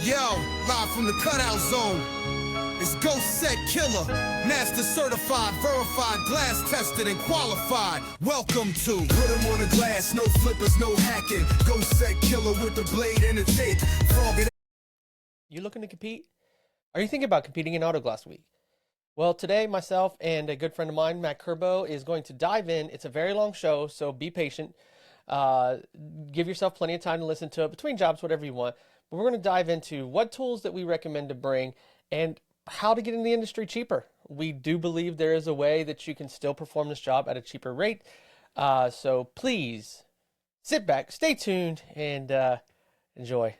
Yo, live from the cutout zone. It's Ghost Set Killer, master certified, verified, glass tested and qualified. Welcome to Put 'em on the glass, no flippers, no hacking. Ghost Set Killer with the blade and the tape. You looking to compete? Are you thinking about competing in Auto Glass Week? Well, today myself and a good friend of mine, Matt Curbow, is going to dive in. It's a very long show, so be patient. Give yourself plenty of time to listen to it between jobs, whatever you want. But we're going to dive into what tools that we recommend to bring and how to get in the industry cheaper. We do believe there is a way that you can still perform this job at a cheaper rate. So please sit back, stay tuned, and enjoy.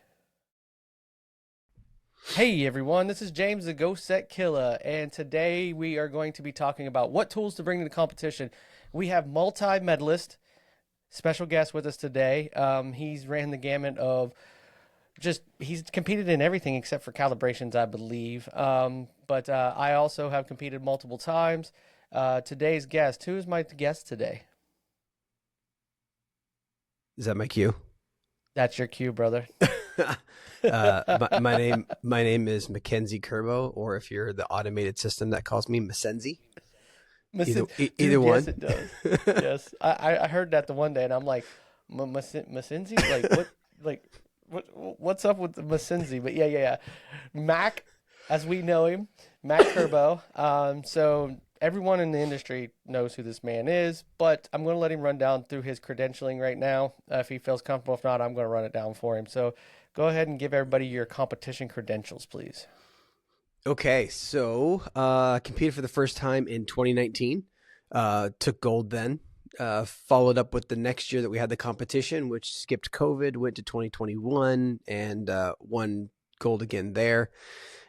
Hey everyone, this is James the Ghost Set Killer, and today we are going to be talking about what tools to bring to the competition. We have multi-medalist, special guest with us today. He's ran the gamut of he's competed in everything except for calibrations, I believe. But I also have competed multiple times. Today's guest, who is my guest today? Is that my cue? That's your cue, brother. My name is Mackenzie Curbow, or if you're the automated system that calls me Mackenzie. Either one. Yes, it does. Yes, I heard that the one day, and I'm like, Mackenzie, like what, like what's up with the Mackenzie? But yeah. Mac, as we know him, Mac Curbow. So everyone in the industry knows who this man is, but I'm going to let him run down through his credentialing right now. If he feels comfortable, if not, I'm going to run it down for him. So go ahead and give everybody your competition credentials, please. Okay, so competed for the first time in 2019. Took gold then. Followed up with the next year that we had the competition, which skipped COVID, went to 2021 and won gold again there.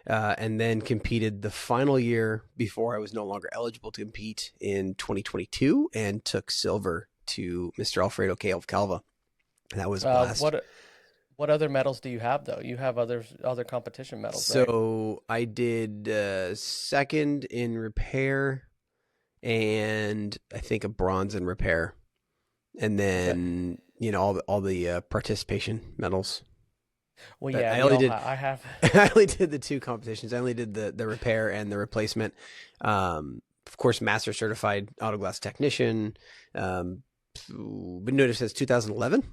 And then competed the final year before I was no longer eligible to compete in 2022 and took silver to Mr. Alfredo Calva. That was a blast. What other medals do you have, though? You have other competition medals, So right? I did second in repair and I think a bronze in repair. And then, all the participation medals. Well, but yeah, I have. I only did the two competitions. I only did the repair and the replacement. Of course, master certified auto glass technician. But notice it says 2011.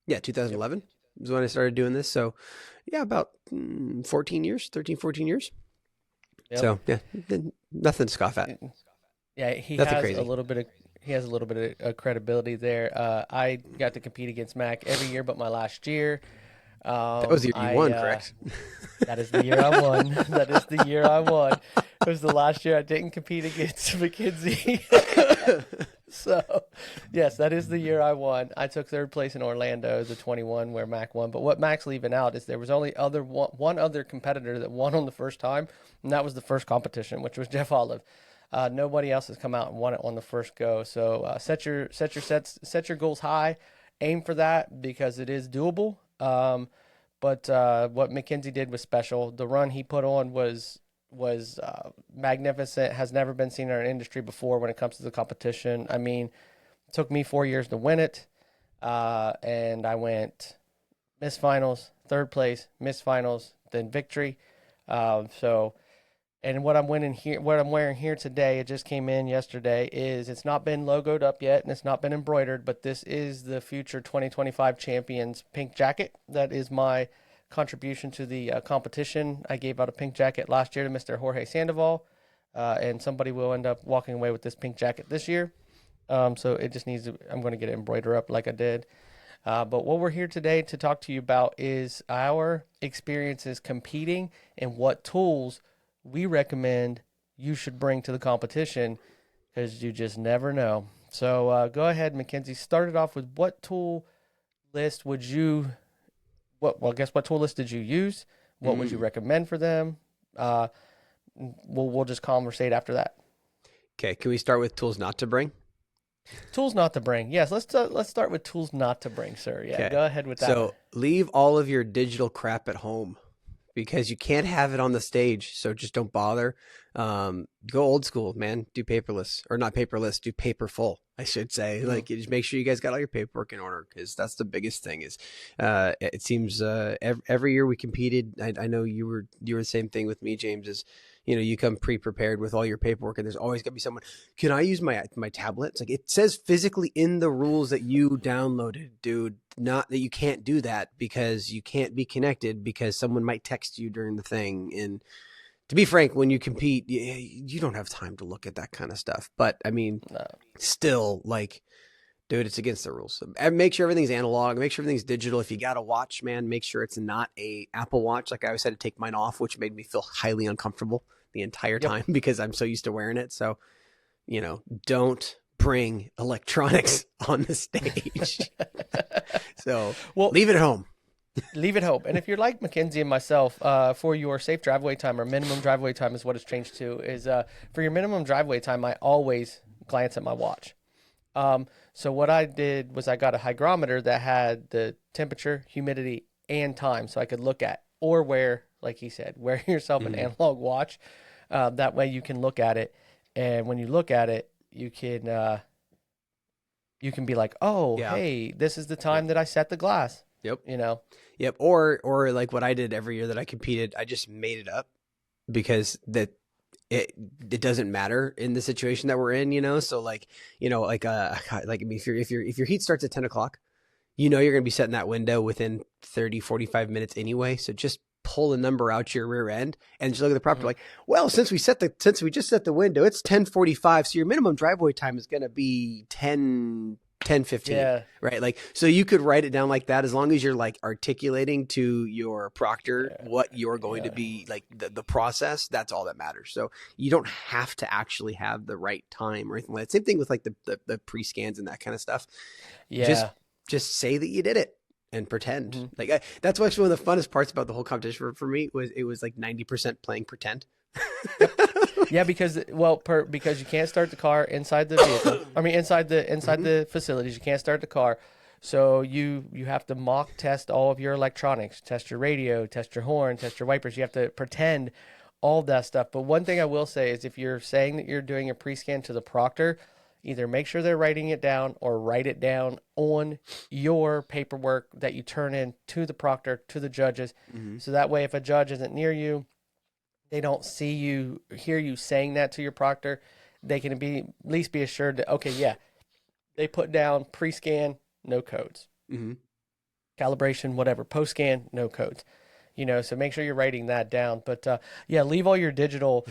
Yeah, 2011 is when I started doing this. So, yeah, about 13, 14 years. Yep. So, yeah, nothing to scoff at. Yeah, he nothing has crazy. a little bit of credibility there. I got to compete against Mac every year but my last year. That was the year you won, correct? That is the year I won. That is the year I won. It was the last year I didn't compete against Mackenzie. So, yes, that is the year I won. I took third place in Orlando, the 21, where Mac won. But what Mac's leaving out is there was only one other competitor that won on the first time, and that was the first competition, which was Jeff Olive. Nobody else has come out and won it on the first go. So set your goals high, aim for that because it is doable. But what Mackenzie did was special. The run he put on was magnificent, has never been seen in our industry before when it comes to the competition. I mean, it took me 4 years to win it. And I went miss finals, third place, miss finals, then victory. And what I'm wearing here today, it just came in yesterday, is it's not been logoed up yet and it's not been embroidered, but this is the future 2025 champions pink jacket. That is my contribution to the competition. I gave out a pink jacket last year to Mr. Jorge Sandoval, and somebody will end up walking away with this pink jacket this year. So it just I'm going to get it embroidered up like I did. But what we're here today to talk to you about is our experiences competing and what tools we recommend you should bring to the competition, because you just never know. So go ahead, Mackenzie. Start it off with what tool list would you? What tool list did you use? What would you recommend for them? We'll just conversate after that. Okay, can we start with tools not to bring? Tools not to bring. Yes, let's start with tools not to bring, sir. Yeah, okay. Go ahead with that. So leave all of your digital crap at home, because you can't have it on the stage. So just don't bother. Go old school, man. Do paperless, or not paperless, do paper full. I should say. Like, just make sure you guys got all your paperwork in order, because that's the biggest thing. Is it seems every year we competed. I know you were the same thing with me, James. Is you come pre-prepared with all your paperwork, and there's always gonna be someone. Can I use my tablet? It's like, it says physically in the rules that you downloaded, dude. Not that you can't do that because you can't be connected, because someone might text you during the thing. And to be frank, when you compete, you don't have time to look at that kind of stuff. But I mean, still, like, dude, it's against the rules. So make sure everything's analog. Make sure everything's digital. If you got a watch, man, make sure it's not a Apple Watch. Like I always had to take mine off, which made me feel highly uncomfortable the entire time because I'm so used to wearing it. So, don't bring electronics on the stage. So leave it at home. Leave it home. And if you're like Mackenzie and myself, for your safe driveway time, or minimum driveway time is what it's changed to, is for your minimum driveway time, I always glance at my watch. So what I did was I got a hygrometer that had the temperature, humidity, and time, so I could look at, or wear, like he said, wear yourself an analog watch. That way you can look at it, and when you look at it, you can be like, oh, hey, this is the time that I set the glass. Yep. Yep. Or like what I did every year that I competed, I just made it up, because it doesn't matter in the situation that we're in, so like, like I mean, if your heat starts at 10 o'clock, you're going to be setting that window within 30, 45 minutes anyway. So just pull a number out your rear end and just look at the property, like, well, since we just set the window, it's 10:45. So your minimum driveway time is going to be 10:15, right? Like, so you could write it down like that, as long as you're like articulating to your proctor what you're going to be, like the process. That's all that matters. So you don't have to actually have the right time or anything like that. Same thing with like the pre-scans and that kind of stuff. Just say that you did it and pretend. Like that's actually one of the funnest parts about the whole competition for me. It was like 90% playing pretend. Yeah, because you can't start the car inside the vehicle. I mean, inside the facilities, you can't start the car. So you have to mock test all of your electronics, test your radio, test your horn, test your wipers. You have to pretend all of that stuff. But one thing I will say is, if you're saying that you're doing a pre-scan to the proctor, either make sure they're writing it down, or write it down on your paperwork that you turn in to the proctor, to the judges. So that way, if a judge isn't near you, they don't see you, hear you saying that to your proctor, they can at least be assured that, okay, yeah, they put down pre-scan, no codes. Calibration, whatever, post-scan, no codes. So make sure you're writing that down. But leave all your digital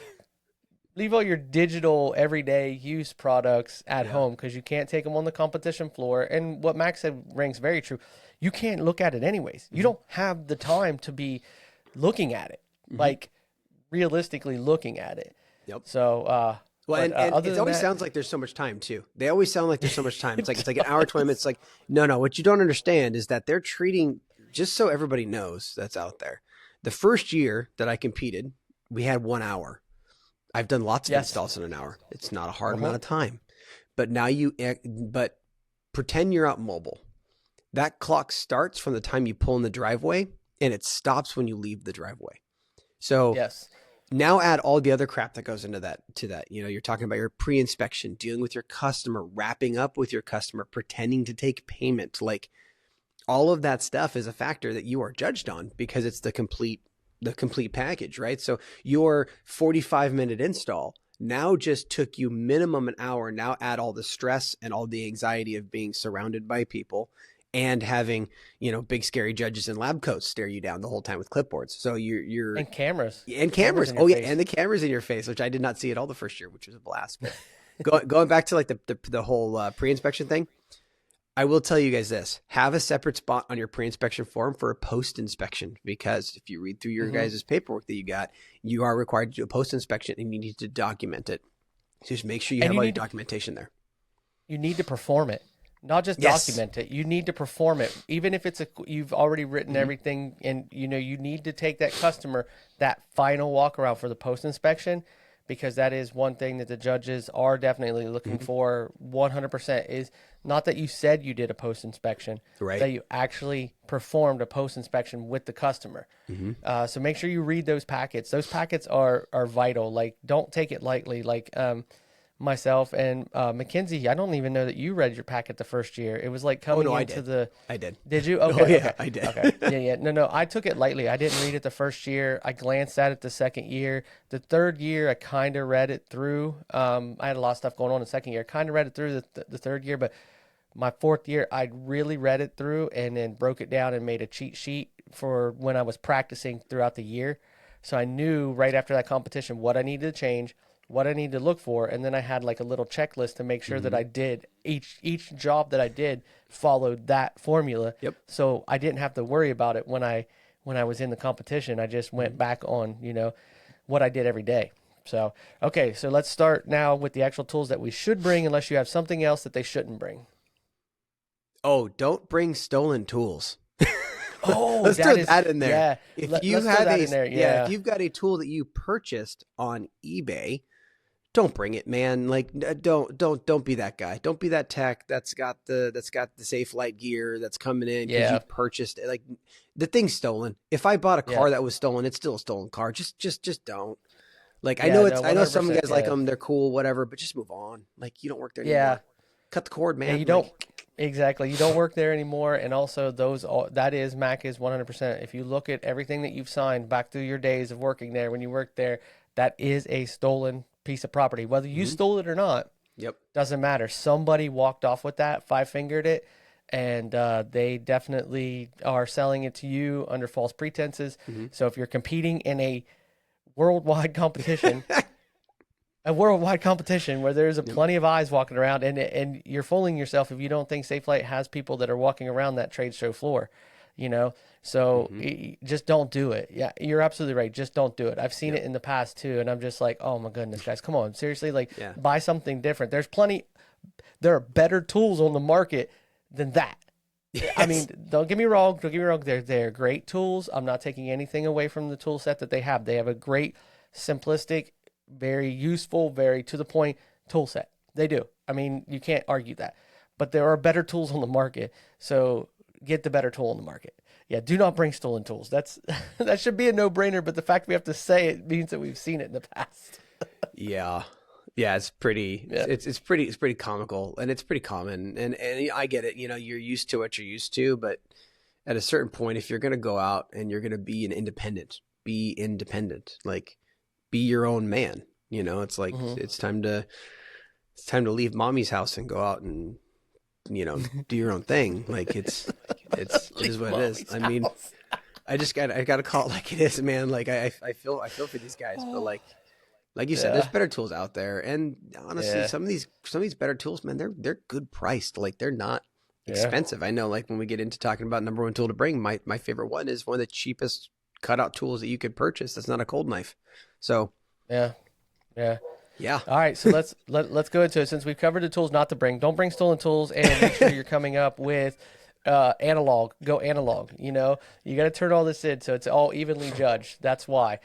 everyday use products at home, because you can't take them on the competition floor. And what Max said rings very true. You can't look at it anyways. You don't have the time to be looking at it. Like, realistically looking at it. So and it always sounds like there's so much time too. They always sound like there's so much time. It's like an hour, 20 minutes. Like, no, what you don't understand is that they're treating, just so everybody knows that's out there, the first year that I competed, we had 1 hour. I've done lots of installs in an hour. It's not a hard amount of time. But now but pretend you're out mobile. That clock starts from the time you pull in the driveway, and it stops when you leave the driveway. So now add all the other crap that goes into that, you're talking about your pre-inspection, dealing with your customer, wrapping up with your customer, pretending to take payment. Like, all of that stuff is a factor that you are judged on, because it's the complete package, right? So your 45-minute install now just took you minimum an hour. Now add all the stress and all the anxiety of being surrounded by people and having, big scary judges in lab coats stare you down the whole time with clipboards. So you're and cameras. And cameras. Oh, yeah. And the cameras in your face, which I did not see at all the first year, which was a blast. But going back to like the whole pre-inspection thing, I will tell you guys this: have a separate spot on your pre-inspection form for a post-inspection, because if you read through your guys' paperwork that you got, you are required to do a post-inspection, and you need to document it. So just make sure you have all your documentation there. You need to perform it, not just document it. You need to perform it, even if you've already written everything, and you need to take that customer that final walk around for the post-inspection, because that is one thing that the judges are definitely looking for 100%, is not that you said you did a post-inspection, that you actually performed a post-inspection with the customer. So make sure you read those packets. Those packets are vital. Like, don't take it lightly. Like, myself and Mackenzie. I don't even know that you read your packet the first year. It was like coming I into did. the. I did. Did you? Oh, Okay. yeah, Okay. I did. Okay. Yeah. No. I took it lightly. I didn't read it the first year. I glanced at it the second year. The third year, I kind of read it through. I had a lot of stuff going on the second year. Kind of read it through the third year, but my fourth year, I really read it through and then broke it down and made a cheat sheet for when I was practicing throughout the year. So I knew right after that competition what I needed to change, what I needed to look for, and then I had like a little checklist to make sure that I did each job that I did followed that formula. Yep. So I didn't have to worry about it when I was in the competition. I just went back on, what I did every day. So, okay, so let's start now with the actual tools that we should bring unless you have something else that they shouldn't bring. Oh, don't bring stolen tools. Oh, Let's throw that in there. Yeah, If you let's have throw that in there. Yeah. if you've got a tool that you purchased on eBay, don't bring it, man. Like, don't be that guy. Don't be that tech that's got the safe light gear that's coming in because you purchased it. Like, the thing's stolen. If I bought a car that was stolen, it's still a stolen car. Just don't. Like, I know I know some guys like them. They're cool, whatever. But just move on. Like, you don't work there anymore. Cut the cord, man. Yeah, you don't. Exactly. You don't work there anymore. And also Mac is 100%. If you look at everything that you've signed back through your days of working there, when you worked there, that is a stolen piece of property. Whether you stole it or not, doesn't matter. Somebody walked off with that, five-fingered it, and they definitely are selling it to you under false pretenses. So if you're competing in a worldwide competition, where there's plenty of eyes walking around, and you're fooling yourself if you don't think Safelite has people that are walking around that trade show floor, So just don't do it. Yeah, you're absolutely right. Just don't do it. I've seen it in the past too, and I'm just like, oh my goodness, guys, come on, seriously, buy something different. There are better tools on the market than that. Yes. I mean, don't get me wrong. They're great tools. I'm not taking anything away from the tool set that they have. They have a great, simplistic, very useful, very to the point tool set. They do. I mean, you can't argue that. But there are better tools on the market. So get the better tool on the market. Yeah, do not bring stolen tools. That should be a no-brainer, but the fact we have to say it means that we've seen it in the past. Yeah, it's pretty it's pretty comical, and it's pretty common, and I get it. You're used to what you're used to, but at a certain point, if you're going to go out and you're going to be be independent. Like, be your own man. It's like it's time to leave mommy's house and go out and do your own thing. Like, it is what it is. I mean, I got to call it like it is, man. Like, I feel for these guys, but like you said, there's better tools out there, and honestly, some of these better tools, man, they're good priced. Like, they're not expensive. I know, like, when we get into talking about number one tool to bring, my favorite one is one of the cheapest cutout tools that you could purchase. That's not a cold knife. So yeah. All right, so let's go into it. Since we've covered the tools not to bring, don't bring stolen tools, and make sure you're coming up with analog. Go analog. You got to turn all this in so it's all evenly judged. That's why.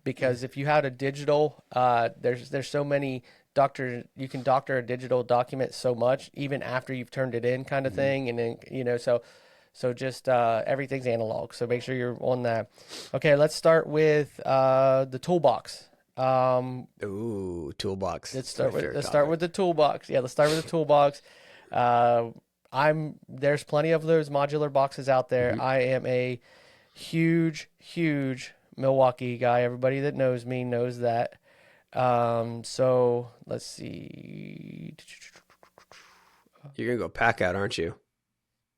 Because if you had a digital, there's so many you can doctor a digital document so much even after you've turned it in, kind of thing, and then so just everything's analog. So make sure you're on that. Okay, let's start with the toolbox. Toolbox. Let's start with the toolbox. Yeah, let's start with the toolbox. There's plenty of those modular boxes out there. I am a huge Milwaukee guy. Everybody that knows me knows that. So let's see. You're gonna go pack out, aren't you?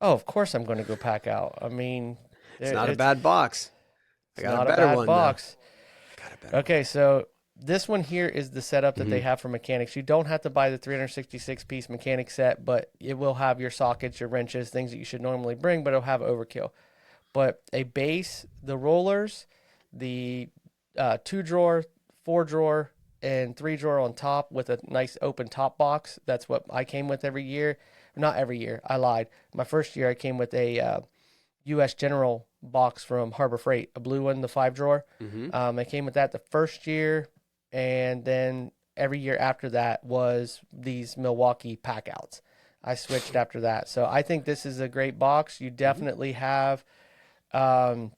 Oh, of course I'm going to go pack out. I mean, it's not a bad box. I got not a better one. Box. Okay, so this one here is the setup that they have for mechanics. You don't have to buy the 366-piece mechanic set, but it will have your sockets, your wrenches, things that you should normally bring, but it'll have overkill. But a base, the rollers, the 2-drawer, 4-drawer, and 3-drawer on top with a nice open top box. That's what I came with every year. Not every year. I lied. My first year I came with a U.S. General box from Harbor Freight, a blue one, the 5-drawer. I came with that the first year, and then every year after that was these Milwaukee pack outs. I switched after that. So I think this is a great box. You definitely have the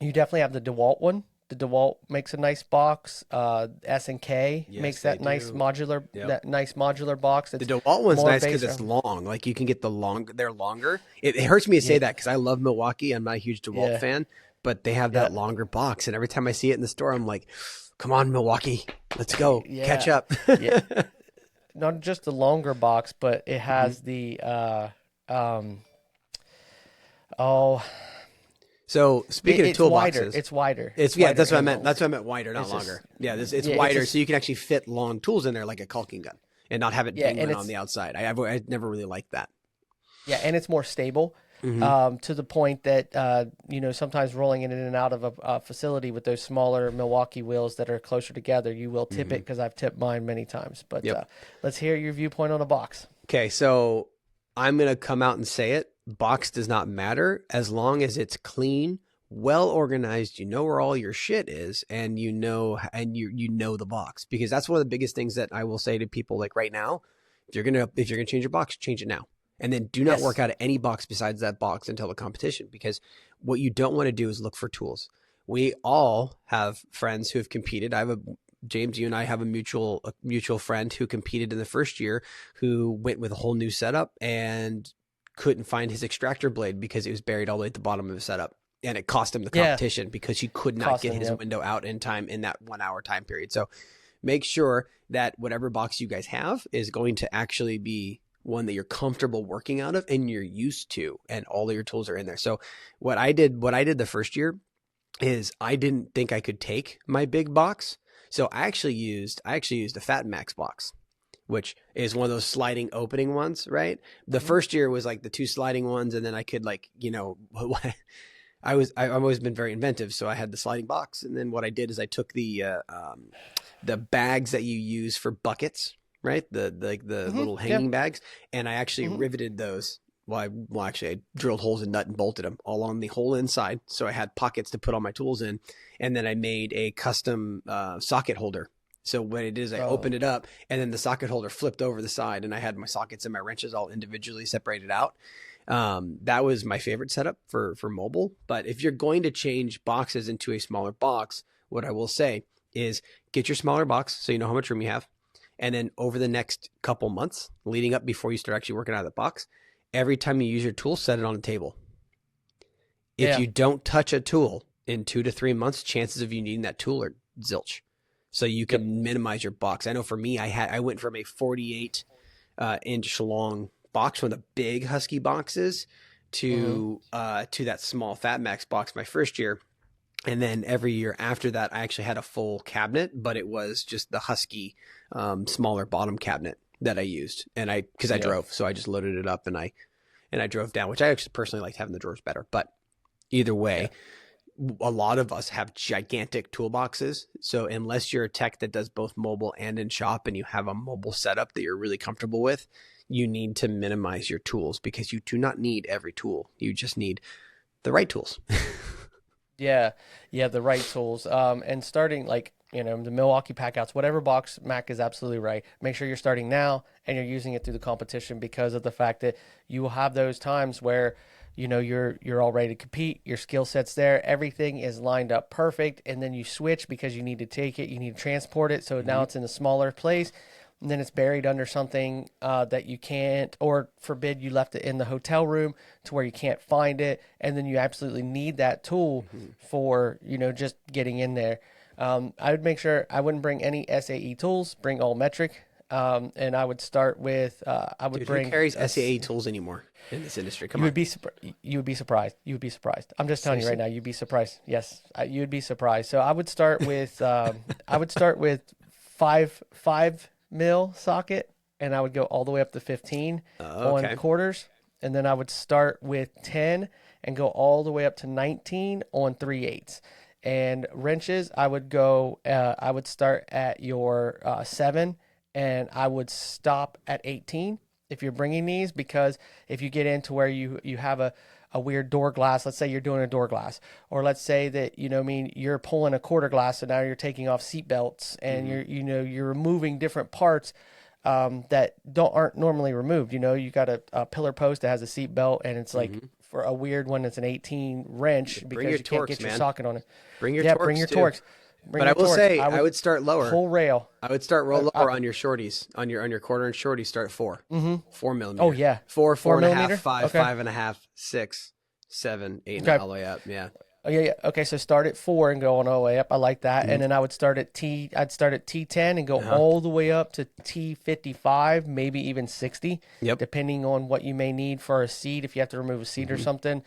DeWalt one the DeWalt makes a nice box. S&K Yes, makes they that nice do. modular Yep. that nice modular box. The It's DeWalt one's more nice because based it's on long. Like you can get they're longer. It hurts me to say yeah, that because I love Milwaukee. I'm not a huge DeWalt yeah, fan, but they have yeah, that longer box. And every time I see it in the store, I'm like, come on, Milwaukee, let's go. Catch yeah, up. yeah. Not just the longer box, but it Mhm. has the um oh So speaking of it's wider. toolboxes, It's wider. it's It's yeah, wider that's what I and meant. That's what I meant. Wider, not it's just longer. Yeah, it's yeah, it's wider, so just you can actually fit long tools in there like a caulking gun, and not have it yeah, and dangling on the outside. I never really liked that. it's more stable. Hmm. To the point that sometimes rolling it in and out of a facility with those smaller Milwaukee wheels that are closer together, you will tip it Hmm. because I've tipped mine many times. But Yep. let's hear your viewpoint on a box. Okay, so I'm gonna come out and say it. Box does not matter as long as it's clean, well organized. You know where all your shit is, and you know the box, because that's one of the biggest things that I will say to people. Like right now, if you're gonna change your box, change it now, and then do not work Yes. out of any box besides that box until the competition. Because what you don't want to do is look for tools. We all have friends who have competed. James, you and I have a mutual friend who competed in the first year, who went with a whole new setup and couldn't find his extractor blade because it was buried all the way at the bottom of his setup. And it cost him the Yeah. competition because he could not Cost get them. his Yep. window out in time in that 1 hour time period. So make sure that whatever box you guys have is going to actually be one that you're comfortable working out of and you're used to, and all of your tools are in there. So what I did the first year is I didn't think I could take my big box. So I actually used a Fat Max box, which is one of those sliding opening ones, right? The Mhm. first year was like the two sliding ones, and then I could I've always been very inventive, so I had the sliding box, and then what I did is I took the bags that you use for buckets, right? The Mhm. little Yeah. hanging bags, and I actually Mhm. riveted those. Actually, I drilled holes in nut and bolted them all on the whole inside, so I had pockets to put all my tools in, and then I made a custom socket holder. So what it is, I Oh. opened it up, and then the socket holder flipped over the side, and I had my sockets and my wrenches all individually separated out. That was my favorite setup for mobile. But if you're going to change boxes into a smaller box, what I will say is get your smaller box so you know how much room you have. And then over the next couple months leading up before you start actually working out of the box, every time you use your tool, set it on the table. If Yeah. you don't touch a tool in 2 to 3 months, chances of you needing that tool are zilch. So you Yep. can minimize your box. I know for me, I went from a 48 inch long box, one of the big Husky boxes, Mhm. to that small Fat Max box my first year. And then every year after that, I actually had a full cabinet, but it was just the Husky smaller bottom cabinet that I used. And because I Yep. drove, so I just loaded it up and I drove down, which I actually personally liked having the drawers better. But either Yeah. way, a lot of us have gigantic toolboxes. So unless you're a tech that does both mobile and in shop, and you have a mobile setup that you're really comfortable with, you need to minimize your tools, because you do not need every tool. You just need the right tools. Yeah, yeah, the right tools. And starting like, the Milwaukee Packouts, whatever box, Mac is absolutely right. Make sure you're starting now and you're using it through the competition, because of the fact that you will have those times where, you're all ready to compete, your skill set's there, everything is lined up perfect, and then you switch because you need to take it, you need to transport it, so now Mhm. it's in a smaller place. And then it's buried under something that you can't, or forbid you left it in the hotel room to where you can't find it, and then you absolutely need that tool Mhm. for just getting in there. I would make sure I wouldn't bring any SAE tools. Bring all metric, and I would start with I would Dude, who bring carries SAA tools anymore in this industry? Come you on. would be you would be surprised. You would be surprised. I'm just telling you right Seriously? now. You'd be surprised. Yes, you would be surprised. So I would start with five mil socket, and I would go all the way up to 15 Oh, on okay. quarters, and then I would start with 10 and go all the way up to 19 on 3/8. And wrenches, I would go. I would start at your 7, and I would stop at 18 if you're bringing these, because if you get into where you have a weird door glass, let's say you're doing a door glass, or let's say that you're pulling a quarter glass, and now you're taking off seat belts, and Mhm. you're removing different parts that aren't normally removed. You got a pillar post that has a seat belt, and it's like Mhm. for a weird one that's an 18 wrench Bring because your you can't Torx, get your man. socket on it. Bring your Yeah, Torx bring your too. Torx. But I will say, I would start lower. Whole rail. I would start roll lower on your shorties, on your quarter inch shorties. Start 4, 4 millimeter. Oh yeah, 4, 4.5, millimeter? 5, Okay. 5.5, 6, 7, 8, Okay. all the way up. Yeah. Oh yeah, yeah. Okay, so start at 4 and go on all the way up. I like that. And then I would start at I'd start at T10 and go all the way up to T55, maybe even 60, Yep. depending on what you may need for a seat. If you have to remove a seat or something,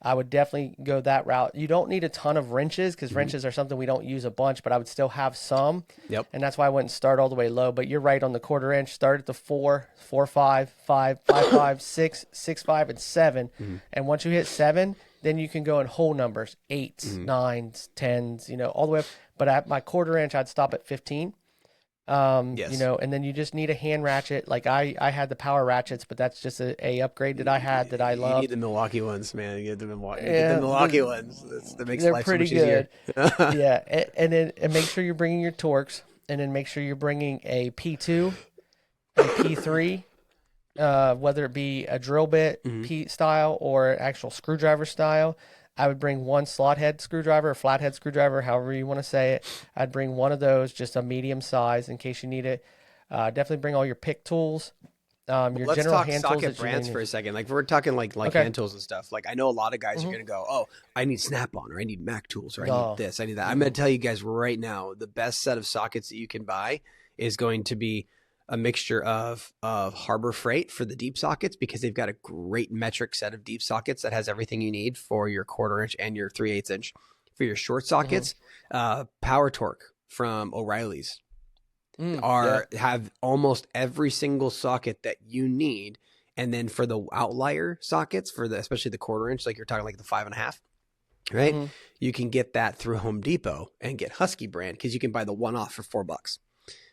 I would definitely go that route. You don't need a ton of wrenches because wrenches are something we don't use a bunch, but I would still have some. Yep. And that's why I wouldn't start all the way low. But you're right on the quarter inch. Start at the 4, 4, 5, 5, 5, 5, 6, 6, 5, and 7. And once you hit 7, then you can go in whole numbers, 8s, 9s, 10s, all the way up. But at my quarter inch, I'd stop at 15. Yes. And then you just need a hand ratchet. Like I had the power ratchets, but that's just a upgrade that I had that I You love. need the Milwaukee ones, man. You get the Milwaukee, Yeah, ones. That makes They're life so pretty much easier. good. Yeah, and make sure you're bringing your Torx, and then make sure you're bringing a P2, a P3, whether it be a drill bit P style or actual screwdriver style. I would bring one slot head screwdriver or flathead screwdriver, however you want to say it. I'd bring one of those, just a medium size in case you need it. Definitely bring all your pick tools. Your Let's general talk hand tools socket that you brands may for need. a second. Like if we're talking like Okay. hand tools and stuff. Like I know a lot of guys are gonna go, oh, I need Snap-on or I need Mac tools or I No. need this, I need that. I'm gonna tell you guys right now, the best set of sockets that you can buy is going to be a mixture of Harbor Freight for the deep sockets because they've got a great metric set of deep sockets that has everything you need for your quarter inch and your 3/8 inch. For your short sockets, Power Torque from O'Reilly's have almost every single socket that you need. And then for the outlier sockets, especially the quarter inch, like you're talking like the 5.5, right? You can get that through Home Depot and get Husky brand because you can buy the one off for $4.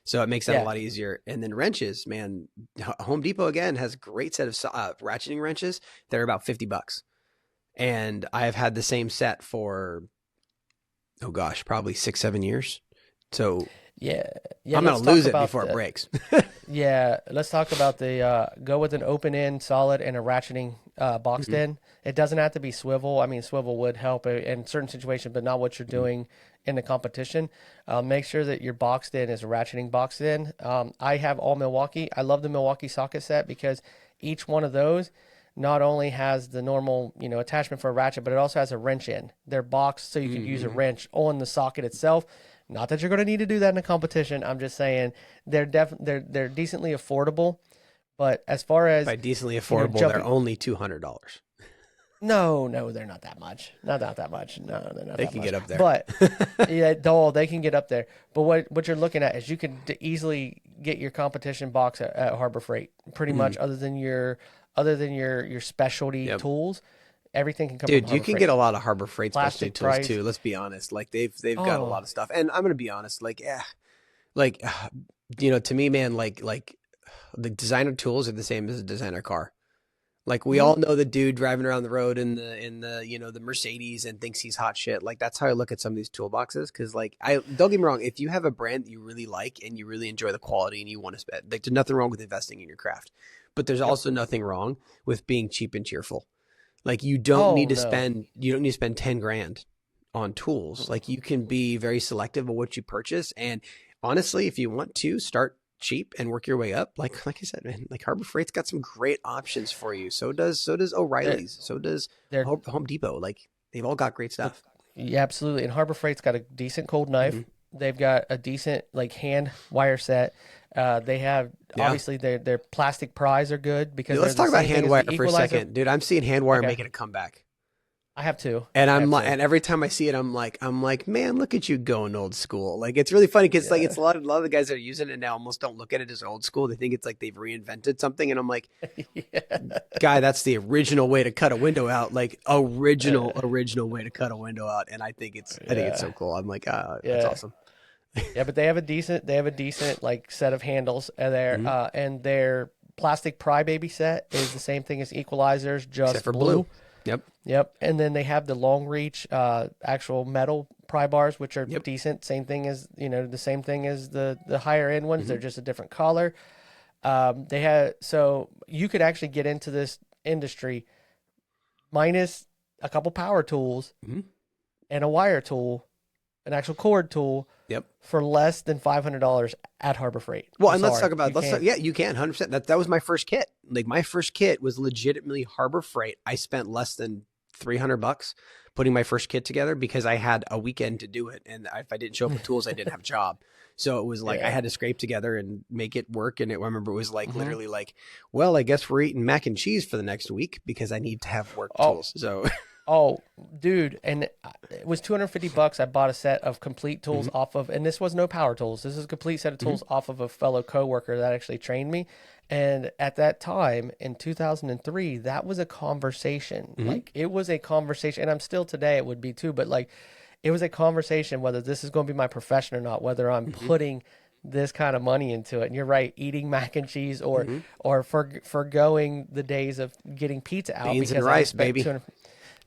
So it makes that a lot easier. And then wrenches, man, Home Depot again has a great set of ratcheting wrenches that are about $50. And I have had the same set for, oh gosh, probably 6, 7 years. So Yeah. I'm going to lose it before it breaks. Yeah, let's talk about the go with an open end solid and a ratcheting boxed end. It doesn't have to be swivel. I mean, swivel would help in certain situations, but not what you're doing in the competition. Make sure that your boxed end is a ratcheting boxed end. I have all Milwaukee. I love the Milwaukee socket set because each one of those not only has the normal, attachment for a ratchet, but it also has a wrench in. They're boxed so you can use a wrench on the socket itself. Not that you're going to need to do that in a competition. I'm just saying they're decently affordable. But as far as by decently affordable, they're only $200. No, they're not that much. Not that much. No, they're not. They that can much. get up there. But they can get up there. But what you're looking at is you can easily get your competition box at Harbor Freight, pretty much. Other than your specialty tools, everything can come. Dude, from Harbor you can Freight. get a lot of Harbor Freight specialty Plastic tools price. too. Let's be honest. Like they've got a lot of stuff. And I'm gonna be honest. To me, man, like the designer tools are the same as a designer car. Like we all know the dude driving around the road in the the Mercedes and thinks he's hot shit. Like that's how I look at some of these toolboxes. Because like don't get me wrong, if you have a brand that you really like and you really enjoy the quality and you want to spend, like there's nothing wrong with investing in your craft. But there's also nothing wrong with being cheap and cheerful. Like you don't need to spend 10 grand on tools. Like you can be very selective of what you purchase. And honestly, if you want to start cheap and work your way up, like I said, man, like Harbor Freight's got some great options for you. So does O'Reilly's. So does Home Depot. Like they've all got great stuff. Yeah, absolutely. And Harbor Freight's got a decent cold knife. They've got a decent hand wire set. They have obviously their plastic pries are good because Let's talk about hand wire for a equalizer. second, dude. I'm seeing hand wire making a comeback. I have two. And and every time I see it, I'm like, man, look at you going old school. Like it's really funny because it's a lot of the guys that are using it now almost don't look at it as old school. They think it's like they've reinvented something, and I'm like, guy, that's the original way to cut a window out. Like original way to cut a window out. And I think it's so cool. I'm like, that's awesome. Yeah, but they have a decent set of handles there, and their plastic pry baby set is the same thing as equalizers, just except for blue. Yep. And then they have the long reach actual metal pry bars, which are decent. Same thing as the higher end ones. They're just a different color. So you could actually get into this industry minus a couple power tools Mm-hmm. and a wire tool, an actual cord tool. Yep. For less than $500 at Harbor Freight. Well, I'm and let's sorry, talk about, yeah, you can 100%. That was my first kit. Like my first kit was legitimately Harbor Freight. I spent less than $300 putting my first kit together because I had a weekend to do it. And if I didn't show up with tools, I didn't have a job. So it was like, I had to scrape together and make it work. And I remember it was like literally like, well, I guess we're eating mac and cheese for the next week because I need to have work tools. So oh, dude. And it was $250. I bought a set of complete tools off of, and this was no power tools. This is a complete set of tools off of a fellow coworker that actually trained me. And at that time in 2003, that was a conversation. Like it was a conversation, and I'm still today, it would be too, but like it was a conversation whether this is going to be my profession or not, whether I'm putting this kind of money into it. And you're right, eating mac and cheese or forgoing the days of getting pizza out. Beans and because rice, baby.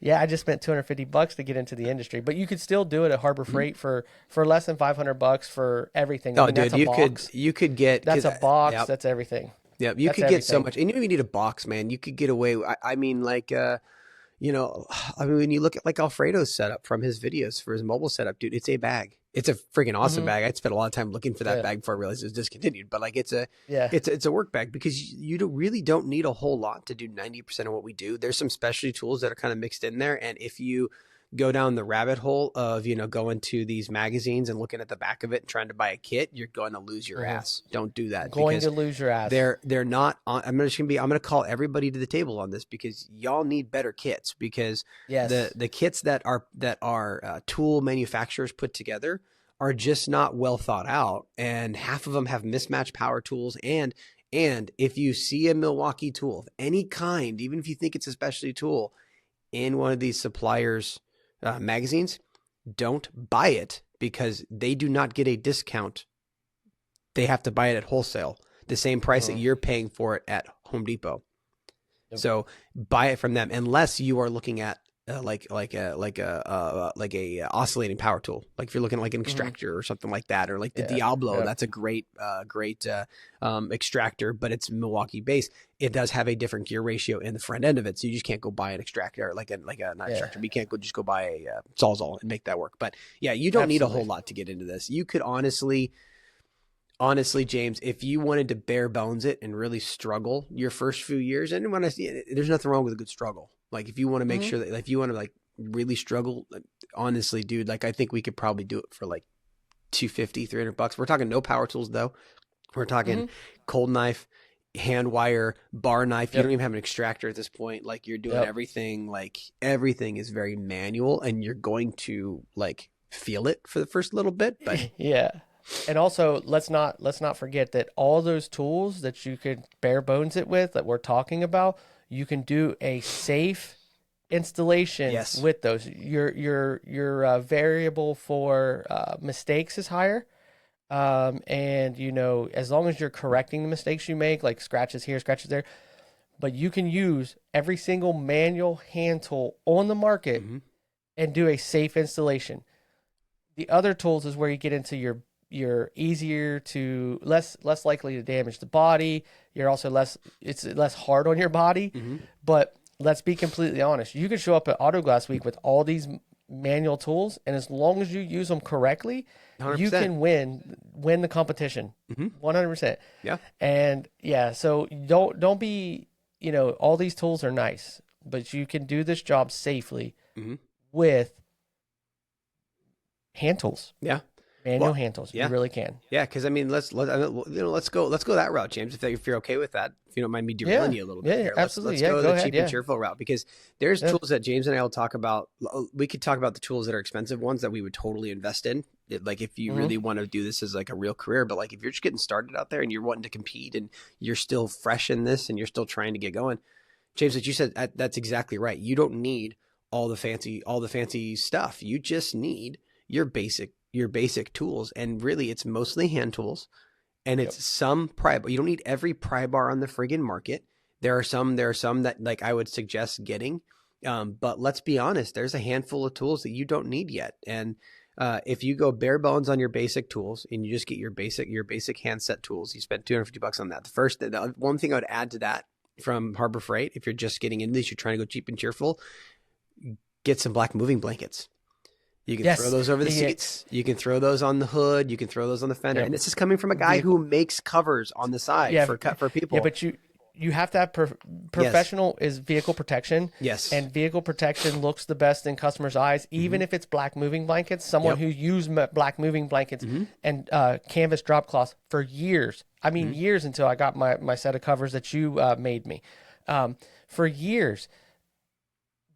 Yeah, I just spent $250 to get into the industry, but you could still do it at Harbor Freight for less than $500 for everything. Oh, I mean, dude, that's a box. you could get, That's a box. That's everything. Yeah, you That's could get so everything. much, and you don't even need a box, man. You could get away. I mean, like, you know, I mean, when you look at like Alfredo's setup from his videos for his mobile setup, dude, it's a bag. It's a freaking awesome bag. I'd spent a lot of time looking for that bag before I realized it was discontinued. But like, it's a work bag because you really don't need a whole lot to do 90% of what we do. There's some specialty tools that are kind of mixed in there, and if you go down the rabbit hole of, you know, going to these magazines and looking at the back of it and trying to buy a kit, you're going to lose your ass. Don't do that. Going to lose your ass. They're not on. I'm going to call everybody to the table on this because y'all need better kits because the kits that are tool manufacturers put together are just not well thought out, and half of them have mismatched power tools. And if you see a Milwaukee tool of any kind, even if you think it's a specialty tool in one of these suppliers' magazines, don't buy it because they do not get a discount. They have to buy it at wholesale, the same price that you're paying for it at Home Depot. Yep. So buy it from them unless you are looking at like a oscillating power tool. Like if you're looking at like an extractor or something like that, or like the Diablo, that's a great extractor, but it's Milwaukee based. It does have a different gear ratio in the front end of it, so you just can't go buy an extractor not extractor. But you can't just go buy a Sawzall and make that work. But yeah, you don't need a whole lot to get into this. You could honestly, James, if you wanted to bare bones it and really struggle your first few years, and there's nothing wrong with a good struggle. Like if you want to make sure that, if you want to like really struggle, honestly, dude, like I think we could probably do it for like $250, $300. We're talking no power tools though. We're talking cold knife, hand wire, bar knife. You don't even have an extractor at this point. Like you're doing everything. Like everything is very manual, and you're going to like feel it for the first little bit. But yeah. And also, let's not forget that all those tools that you could bare bones it with that we're talking about, you can do a safe installation with those. Your variable for mistakes is higher, and you know, as long as you're correcting the mistakes you make, like scratches here, scratches there, but you can use every single manual hand tool on the market and do a safe installation. The other tools is where you get into you're easier to less likely to damage the body. You're also it's less hard on your body. But let's be completely honest. You could show up at Auto Glass Week with all these manual tools, and as long as you use them correctly, 100%. You can win the competition. 100%. Yeah. And yeah, so don't be, you know, all these tools are nice, but you can do this job safely with hand tools. Yeah. Manual hand tools. You really can. Yeah, because I mean, let's go that route, James. If you're okay with that, if you don't mind me derailing you a little bit here, absolutely. Let's go the cheap and cheerful route, because there's tools that James and I will talk about. We could talk about the tools that are expensive ones that we would totally invest in. Like if you really want to do this as like a real career, but like if you're just getting started out there and you're wanting to compete and you're still fresh in this and you're still trying to get going, James, like you said, that's exactly right. You don't need all the fancy stuff. You just need your basic tools, and really it's mostly hand tools, and it's some pry bar. You don't need every pry bar on the friggin' market. There are some that like I would suggest getting, but let's be honest, there's a handful of tools that you don't need yet. And if you go bare bones on your basic tools and you just get your basic handset tools, you spend $250 on that. The one thing I would add to that from Harbor Freight, if you're just getting into this, you're trying to go cheap and cheerful, get some black moving blankets. You can throw those over the seats. You can throw those on the hood. You can throw those on the fender. And this is coming from a guy who makes covers on the side for people. Yeah, but you have to have professional is vehicle protection. Yes. And vehicle protection looks the best in customers' eyes, even if it's black moving blankets. Someone who used black moving blankets and canvas drop cloths for years. I mean, years until I got my set of covers that you made me. For years.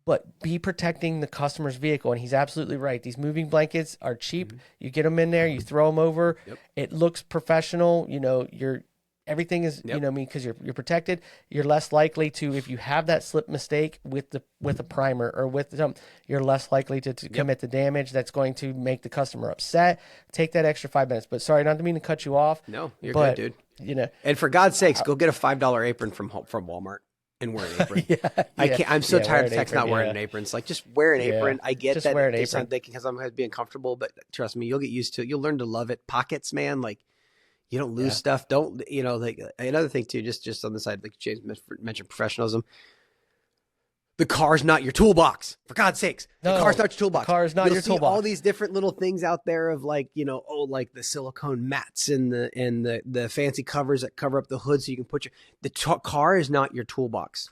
But be protecting the customer's vehicle. And he's absolutely right. These moving blankets are cheap. You get them in there, you throw them over. It looks professional. You know, everything is, you know, because you're protected. You're less likely to, if you have that slip mistake with a primer or with some, you're less likely to commit the damage that's going to make the customer upset. Take that extra 5 minutes. But sorry, not to mean to cut you off. No, you're good, dude. You know, and for God's sakes, go get a $5 apron from Walmart. And wear an apron. I'm so tired of techs not wearing an apron. It's like, just wear an apron. I get just that wear an apron because I'm being comfortable, but trust me, you'll get used to it. You'll learn to love it. Pockets, man, like you don't lose stuff. Don't, you know, like another thing too, just on the side, like James mentioned professionalism. The car's not your toolbox, for God's sakes. The car's not your toolbox. The car's not your toolbox. All these different little things out there of like, you know, like the silicone mats and the fancy covers that cover up the hood so you can put car is not your toolbox.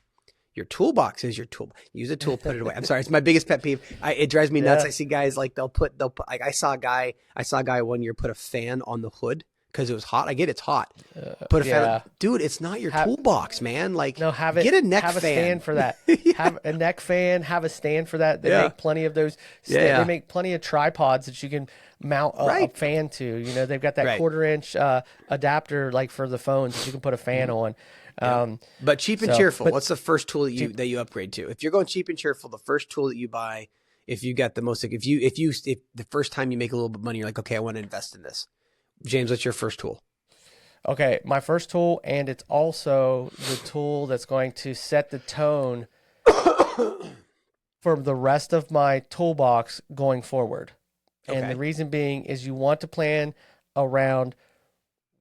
Your toolbox is your tool. Use a tool, put it away. I'm sorry, it's my biggest pet peeve. It drives me nuts. I see guys like they'll put like I saw a guy one year put a fan on the hood because it was hot. I get it's hot. Put a fan, dude. It's not your toolbox, man. Like, no, get a neck have fan. A stand for that. Have a neck fan. Have a stand for that. They make plenty of those. They make plenty of tripods that you can mount a fan to. You know, they've got that 1/4-inch adapter like for the phones that you can put a fan on. But cheap and cheerful. What's the first tool that you upgrade to? If you're going cheap and cheerful, the first tool that you buy, if you got the most, if the first time you make a little bit of money, you're like, okay, I want to invest in this. James, what's your first tool? Okay, my first tool, and it's also the tool that's going to set the tone for the rest of my toolbox going forward. And the reason being is you want to plan around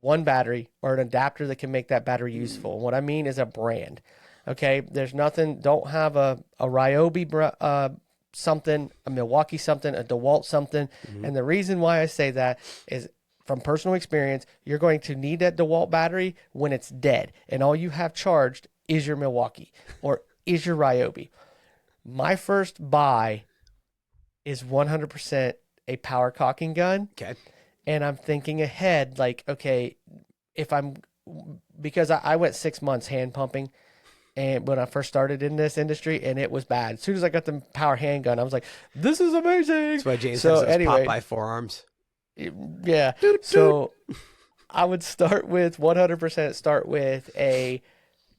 one battery or an adapter that can make that battery useful. And what I mean is a brand. Okay, there's nothing, don't have a Ryobi something, a Milwaukee something, a DeWalt something. And the reason why I say that is from personal experience, you're going to need that DeWalt battery when it's dead. And all you have charged is your Milwaukee or is your Ryobi. My first buy is 100% a power caulking gun. Okay. And I'm thinking ahead, like, okay, because I went 6 months hand pumping, and when I first started in this industry, and it was bad. As soon as I got the power handgun, I was like, this is amazing. That's why James has those Popeye forearms. Yeah. So I would 100% start with a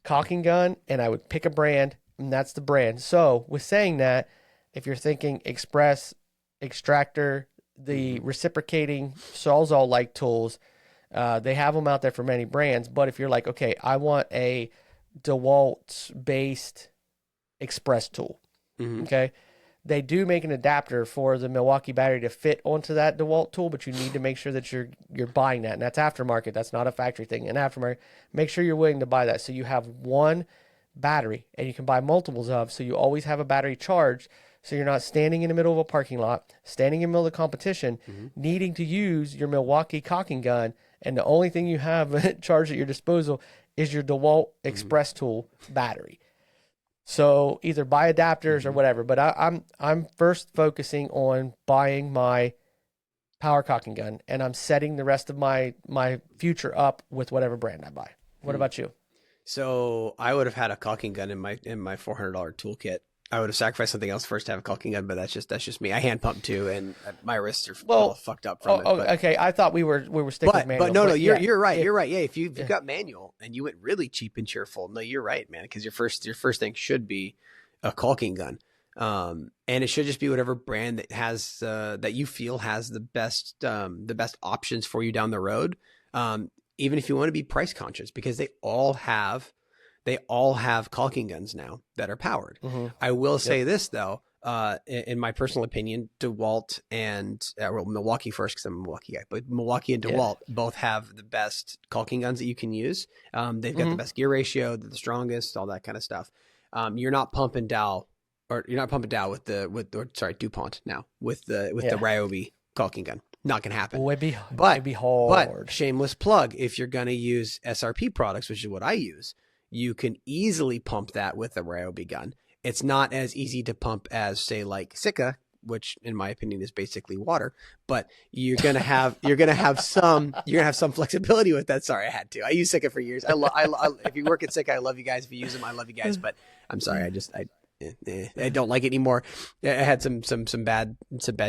caulking gun, and I would pick a brand, and that's the brand. So with saying that, if you're thinking Express, Extractor, the reciprocating Sawzall-like tools, they have them out there for many brands. But if you're like, okay, I want a DeWalt-based Express tool, okay, they do make an adapter for the Milwaukee battery to fit onto that DeWalt tool, but you need to make sure that you're buying that, and that's aftermarket. That's not a factory thing. And aftermarket, make sure you're willing to buy that so you have one battery and you can buy multiples of, so you always have a battery charged. So you're not standing in the middle of a parking lot, standing in the middle of the competition, needing to use your Milwaukee caulking gun, and the only thing you have charged at your disposal is your DeWalt Express tool battery. So either buy adapters or whatever. But I'm first focusing on buying my power caulking gun, and I'm setting the rest of my future up with whatever brand I buy. What about you? So I would have had a caulking gun in my $400 toolkit. I would have sacrificed something else first to have a caulking gun, but that's just me. I hand pump too, and my wrists are all fucked up from it. But, okay. I thought we were sticking with manual. But no, you're right. You're right. Yeah, if you've got manual and you went really cheap and cheerful, no, you're right, man. Because your first thing should be a caulking gun, and it should just be whatever brand that has that you feel has the best options for you down the road. Even if you want to be price conscious, because they all have caulking guns now that are powered. I will say this though, in my personal opinion, DeWalt and well, Milwaukee first because I'm a Milwaukee guy, but Milwaukee and DeWalt both have the best caulking guns that you can use. They've got the best gear ratio, they're the strongest, all that kind of stuff. You're not pumping Dow, or you're not pumping Dow with DuPont now with the Ryobi caulking gun. Not gonna happen. It'd be hard. But shameless plug, if you're gonna use SRP products, which is what I use, you can easily pump that with a Ryobi gun. It's not as easy to pump as, say, like Sika, which in my opinion is basically water, but you're gonna have some flexibility with that. Sorry, I had to. I use Sika for years. If you work at Sika, I love you guys. If you use them, I love you guys. But I'm sorry, I don't like it anymore. I had some bad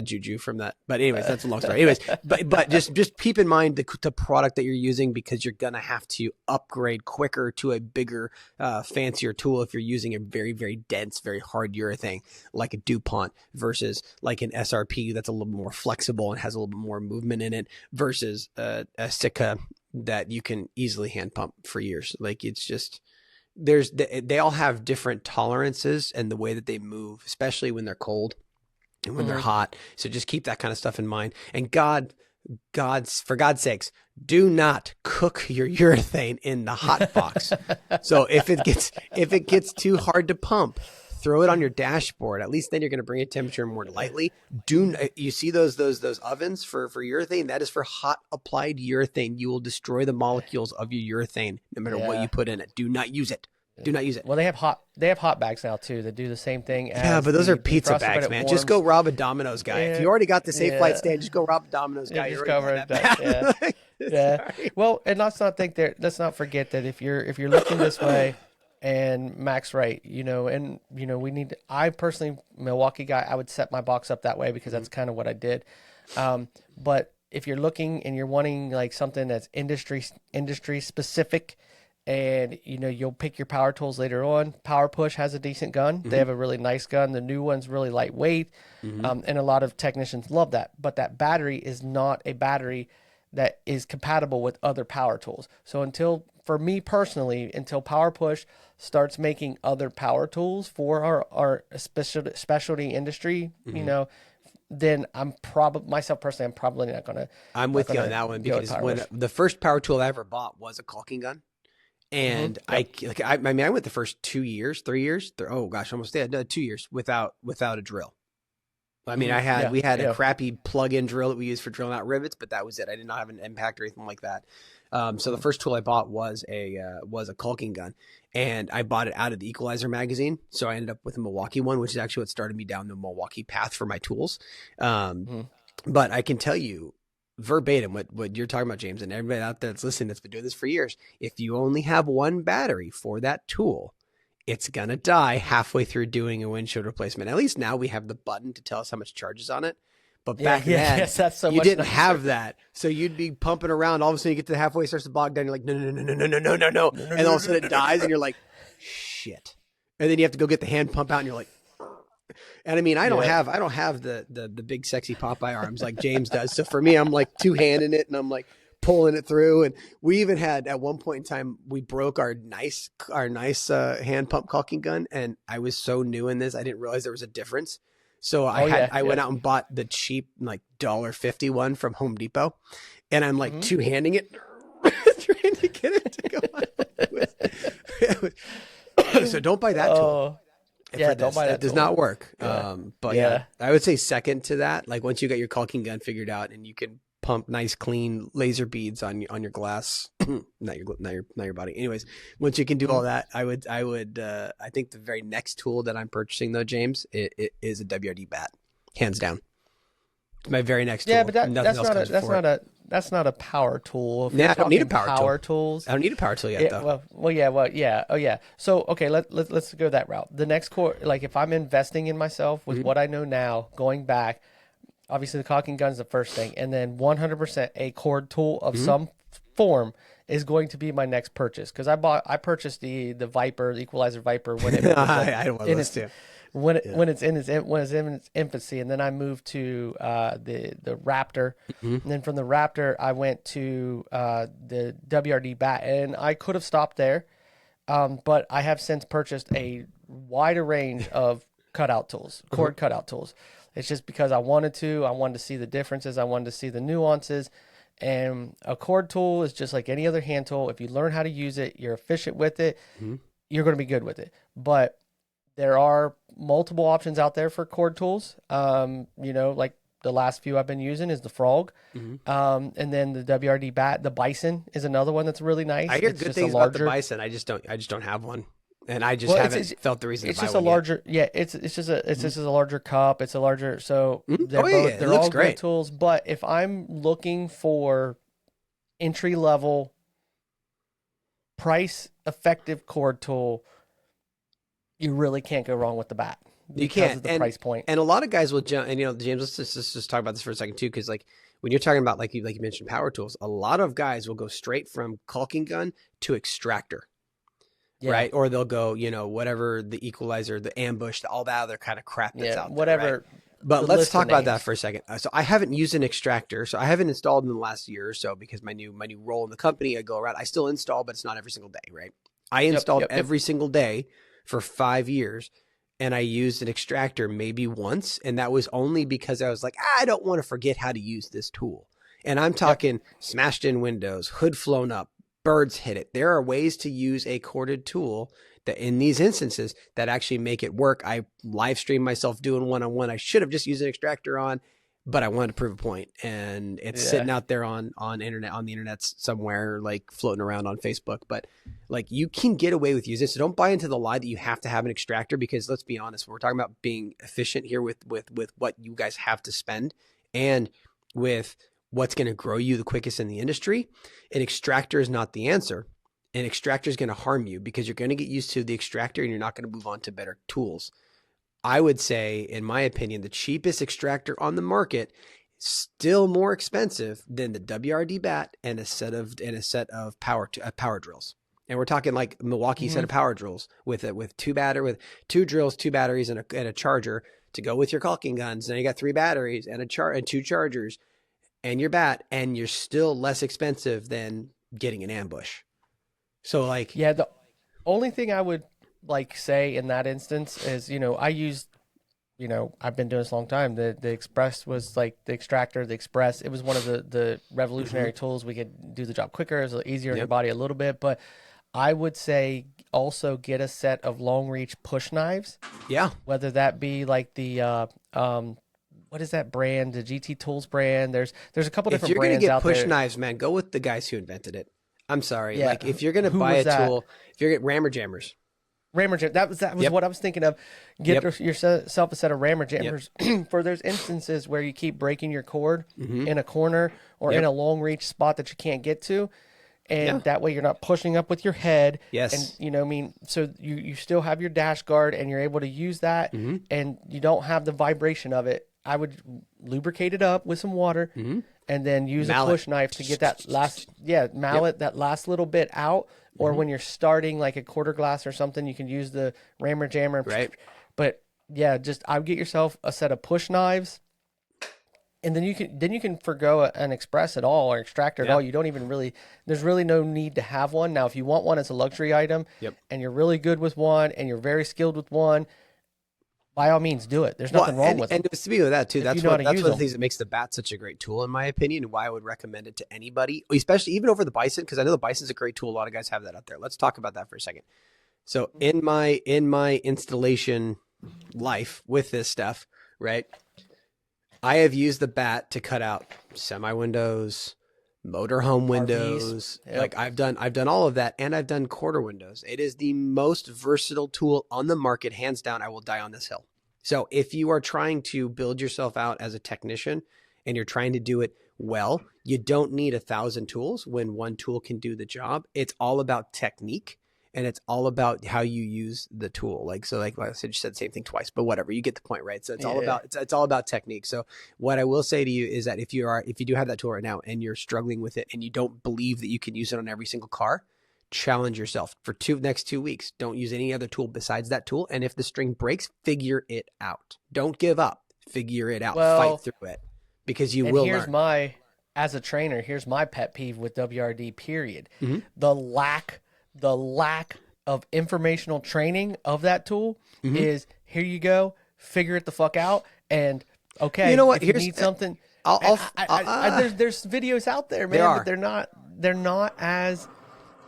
juju from that. But anyways, that's a long story. Anyways, but just keep in mind the product that you're using, because you're gonna have to upgrade quicker to a bigger, fancier tool if you're using a very, very dense, very hard urethane like a DuPont versus like an SRP that's a little more flexible and has a little bit more movement in it versus a Sika that you can easily hand pump for years. Like, it's just, they all have different tolerances and the way that they move, especially when they're cold and when they're hot. So just keep that kind of stuff in mind. And for God's sakes, do not cook your urethane in the hot box. So if it gets too hard to pump, throw it on your dashboard. At least then you're going to bring it temperature more lightly. You see those ovens for urethane? That is for hot applied urethane. You will destroy the molecules of your urethane no matter what you put in it. Do not use it. Do not use it. Well, they have hot bags now too that do the same thing. Yeah, but those are pizza bags, man. Just go rob a Domino's guy. If you already got the safe flight stand, just go rob a Domino's guy. Just cover it. Yeah. Well, and let's not forget that if you're looking this way, and Mac's right, I personally, Milwaukee guy, I would set my box up that way because that's kind of what I did. But if you're looking and you're wanting like something that's industry specific, and you'll pick your power tools later on. Power Push has a decent gun. They have a really nice gun. The new one's really lightweight, and a lot of technicians love that. But that battery is not a battery that is compatible with other power tools. So for me personally, until Power Push starts making other power tools for our specialty industry, then I'm probably not going to. I'm with you on that one, because when the first power tool I ever bought was a caulking gun. And I went the first 2 years, 3 years. Almost 2 years without a drill. I mean, we had a crappy plug-in drill that we used for drilling out rivets, but that was it. I did not have an impact or anything like that. So the first tool I bought was a caulking gun, and I bought it out of the Equalizer magazine. So I ended up with a Milwaukee one, which is actually what started me down the Milwaukee path for my tools. But I can tell you verbatim what you're talking about, James, and everybody out there that's listening that's been doing this for years. If you only have one battery for that tool, it's gonna die halfway through doing a windshield replacement. At least now we have the button to tell us how much charge is on it. But back then, you didn't have that. So you'd be pumping around. All of a sudden, you get to the halfway, it starts to bog down. You're like, no. And all of a sudden, it dies, and you're like, shit. And then you have to go get the hand pump out, and you're like, and I mean, I don't have the big sexy Popeye arms like James does. So for me, I'm like two-handing it, and I'm like pulling it through. And we even had at one point in time, we broke our nice hand pump caulking gun, and I was so new in this, I didn't realize there was a difference. So I went out and bought the cheap like $1.50 one from Home Depot, and I'm like two-handing it, trying to get it to go on. So don't buy that tool. Don't buy that. It does not work. But I would say second to that, like once you got your caulking gun figured out and you can pump nice clean laser beads on your glass, not your body. Anyways, once you can do all that, I think the very next tool that I'm purchasing though, James, it is a WRD bat, hands down. It's my very next tool. Yeah, but that's not a power tool. I don't need a power tool. I don't need a power tool yet, though. Oh yeah. So okay, let's go that route. The next core, like if I'm investing in myself with what I know now, going back, obviously the caulking gun is the first thing, and then 100% a cord tool of some form is going to be my next purchase, because I purchased the Viper, the Equalizer Viper when it was when it's in its infancy, and then I moved to the Raptor, and then from the Raptor I went to the WRD bat, and I could have stopped there, but I have since purchased a wider range of cutout tools, cord cutout tools. It's just because I wanted to see the differences. I wanted to see the nuances. And a cord tool is just like any other hand tool. If you learn how to use it, you're efficient with it, you're going to be good with it. But there are multiple options out there for cord tools. Like the last few I've been using is the Frog. And then the WRD bat, the Bison is another one that's really nice. I hear good things about the Bison. I just don't have one. And I just haven't felt the reason to buy one. It's just a larger, it's just a larger cup. It's a larger, so they're all great tools. But if I'm looking for entry level, price effective cord tool, you really can't go wrong with the bat. You can't. Of the price point. And a lot of guys will jump. And James, let's just talk about this for a second too, because like when you're talking about like you mentioned power tools, a lot of guys will go straight from caulking gun to extractor. Yeah. Right. Or they'll go, whatever the equalizer, the ambush, all that other kind of crap that's out there. Whatever. Right? But let's talk about that for a second. So I haven't used an extractor. So I haven't installed in the last year or so because my new role in the company, I go around. I still install, but it's not every single day. Right. I installed every single day for 5 years. And I used an extractor maybe once. And that was only because I was like, I don't want to forget how to use this tool. And I'm talking smashed in windows, hood flown up, birds hit it. There are ways to use a corded tool that in these instances that actually make it work. I live streamed myself doing one-on-one. I should have just used an extractor on, but I wanted to prove a point. And it's sitting out there on the internet somewhere, like floating around on Facebook. But like you can get away with using it. So don't buy into the lie that you have to have an extractor, because let's be honest, we're talking about being efficient here with what you guys have to spend and with what's going to grow you the quickest in the industry. An extractor is not the answer. An extractor is going to harm you because you're going to get used to the extractor and you're not going to move on to better tools. I would say, in my opinion, the cheapest extractor on the market is still more expensive than the WRD bat and a set of power drills. And we're talking like Milwaukee set of power drills with two drills, 2 batteries, and a charger to go with your caulking guns. Now you got 3 batteries and and 2 chargers and your bat, and you're still less expensive than getting an ambush. So like, the only thing I would like say in that instance is, I used, I've been doing this a long time. The Express was like the extractor, the Express. It was one of the revolutionary tools. We could do the job quicker. It was easier on your body a little bit, but I would say also get a set of long reach push knives. Yeah. Whether that be like the, what is that brand? The GT Tools brand. There's a couple different brands out there. If you're going to get push knives, man, go with the guys who invented it. I'm sorry. Yeah. Like if you're going to buy a tool, if you're getting rammer jammers. That was what I was thinking of. Get yourself a set of rammer jammers for those instances where you keep breaking your cord in a corner or in a long reach spot that you can't get to. And that way you're not pushing up with your head. Yes. And so you still have your dash guard and you're able to use that and you don't have the vibration of it. I would lubricate it up with some water and then use a push knife to get that last, that last little bit out. Or when you're starting like a quarter glass or something, you can use the rammer jammer. Right. But I would get yourself a set of push knives. And then you can forgo an Express at all or extractor at all. You don't even there's really no need to have one. Now, if you want one as a luxury item and you're really good with one and you're very skilled with one, by all means, do it. There's nothing wrong with it. And speaking of that too, that's one of the things that makes the bat such a great tool, in my opinion, and why I would recommend it to anybody, especially even over the Bison, because I know the Bison's a great tool. A lot of guys have that out there. Let's talk about that for a second. So in my installation life with this stuff, right, I have used the bat to cut out semi windows, motorhome windows. Like I've done all of that, and I've done quarter windows. It is the most versatile tool on the market, hands down. I will die on this hill. So if you are trying to build yourself out as a technician and you're trying to do it well, you don't need 1,000 tools when one tool can do the job. It's all about technique. And it's all about how you use the tool. Like I said, you said the same thing twice, but whatever, you get the point, right? So it's all about technique. So what I will say to you is that if you do have that tool right now and you're struggling with it and you don't believe that you can use it on every single car, challenge yourself for next 2 weeks. Don't use any other tool besides that tool. And if the string breaks, figure it out. Don't give up. Figure it out. Fight through it, because you will learn. As a trainer, here's my pet peeve with WRD, period. The lack of informational training of that tool is, here you go, figure it the fuck out. And okay, You know what? if you need something, there's videos out there, man, but they're not as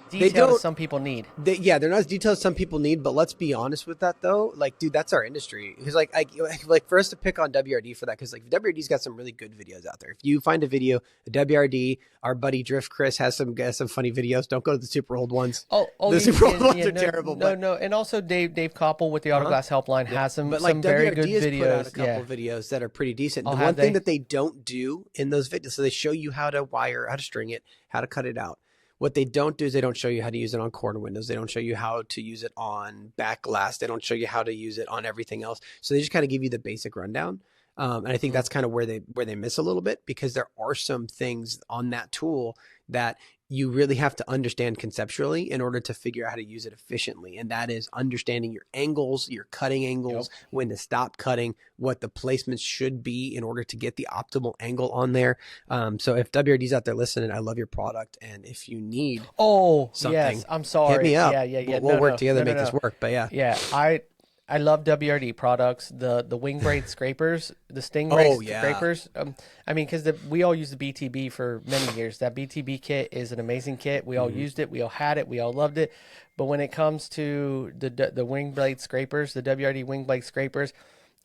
detailed as some people need. They're not as detailed as some people need, but let's be honest with that though. Like, dude, that's our industry. Because like for us to pick on WRD for that, because like WRD's got some really good videos out there. If you find a video, WRD, our buddy Drift Chris has some funny videos. Don't go to the super old ones. The super old ones are terrible. No, and also Dave Koppel with the Autoglass Helpline has some very WRD good has videos. Put out a couple videos that are pretty decent. The one thing that they don't do in those videos, so they show you how to wire, how to string it, how to cut it out. What they don't do is they don't show you how to use it on corner windows. They don't show you how to use it on back glass. They don't show you how to use it on everything else. So they just kind of give you the basic rundown. And I think that's kind of where they miss a little bit, because there are some things on that tool that you really have to understand conceptually in order to figure out how to use it efficiently. And that is understanding your angles, your cutting angles, when to stop cutting, what the placements should be in order to get the optimal angle on there. So if WRD's out there listening, I love your product. And if you need something, yes, I'm sorry. Hit me up. Yeah. We'll work together to make this work. But yeah. Yeah, I love WRD products, the wing braid scrapers, the Stingray scrapers. I mean, because we all use the BTB for many years. That BTB kit is an amazing kit. We all used it. We all had it. We all loved it. But when it comes to the wing blade scrapers, the WRD wing blade scrapers,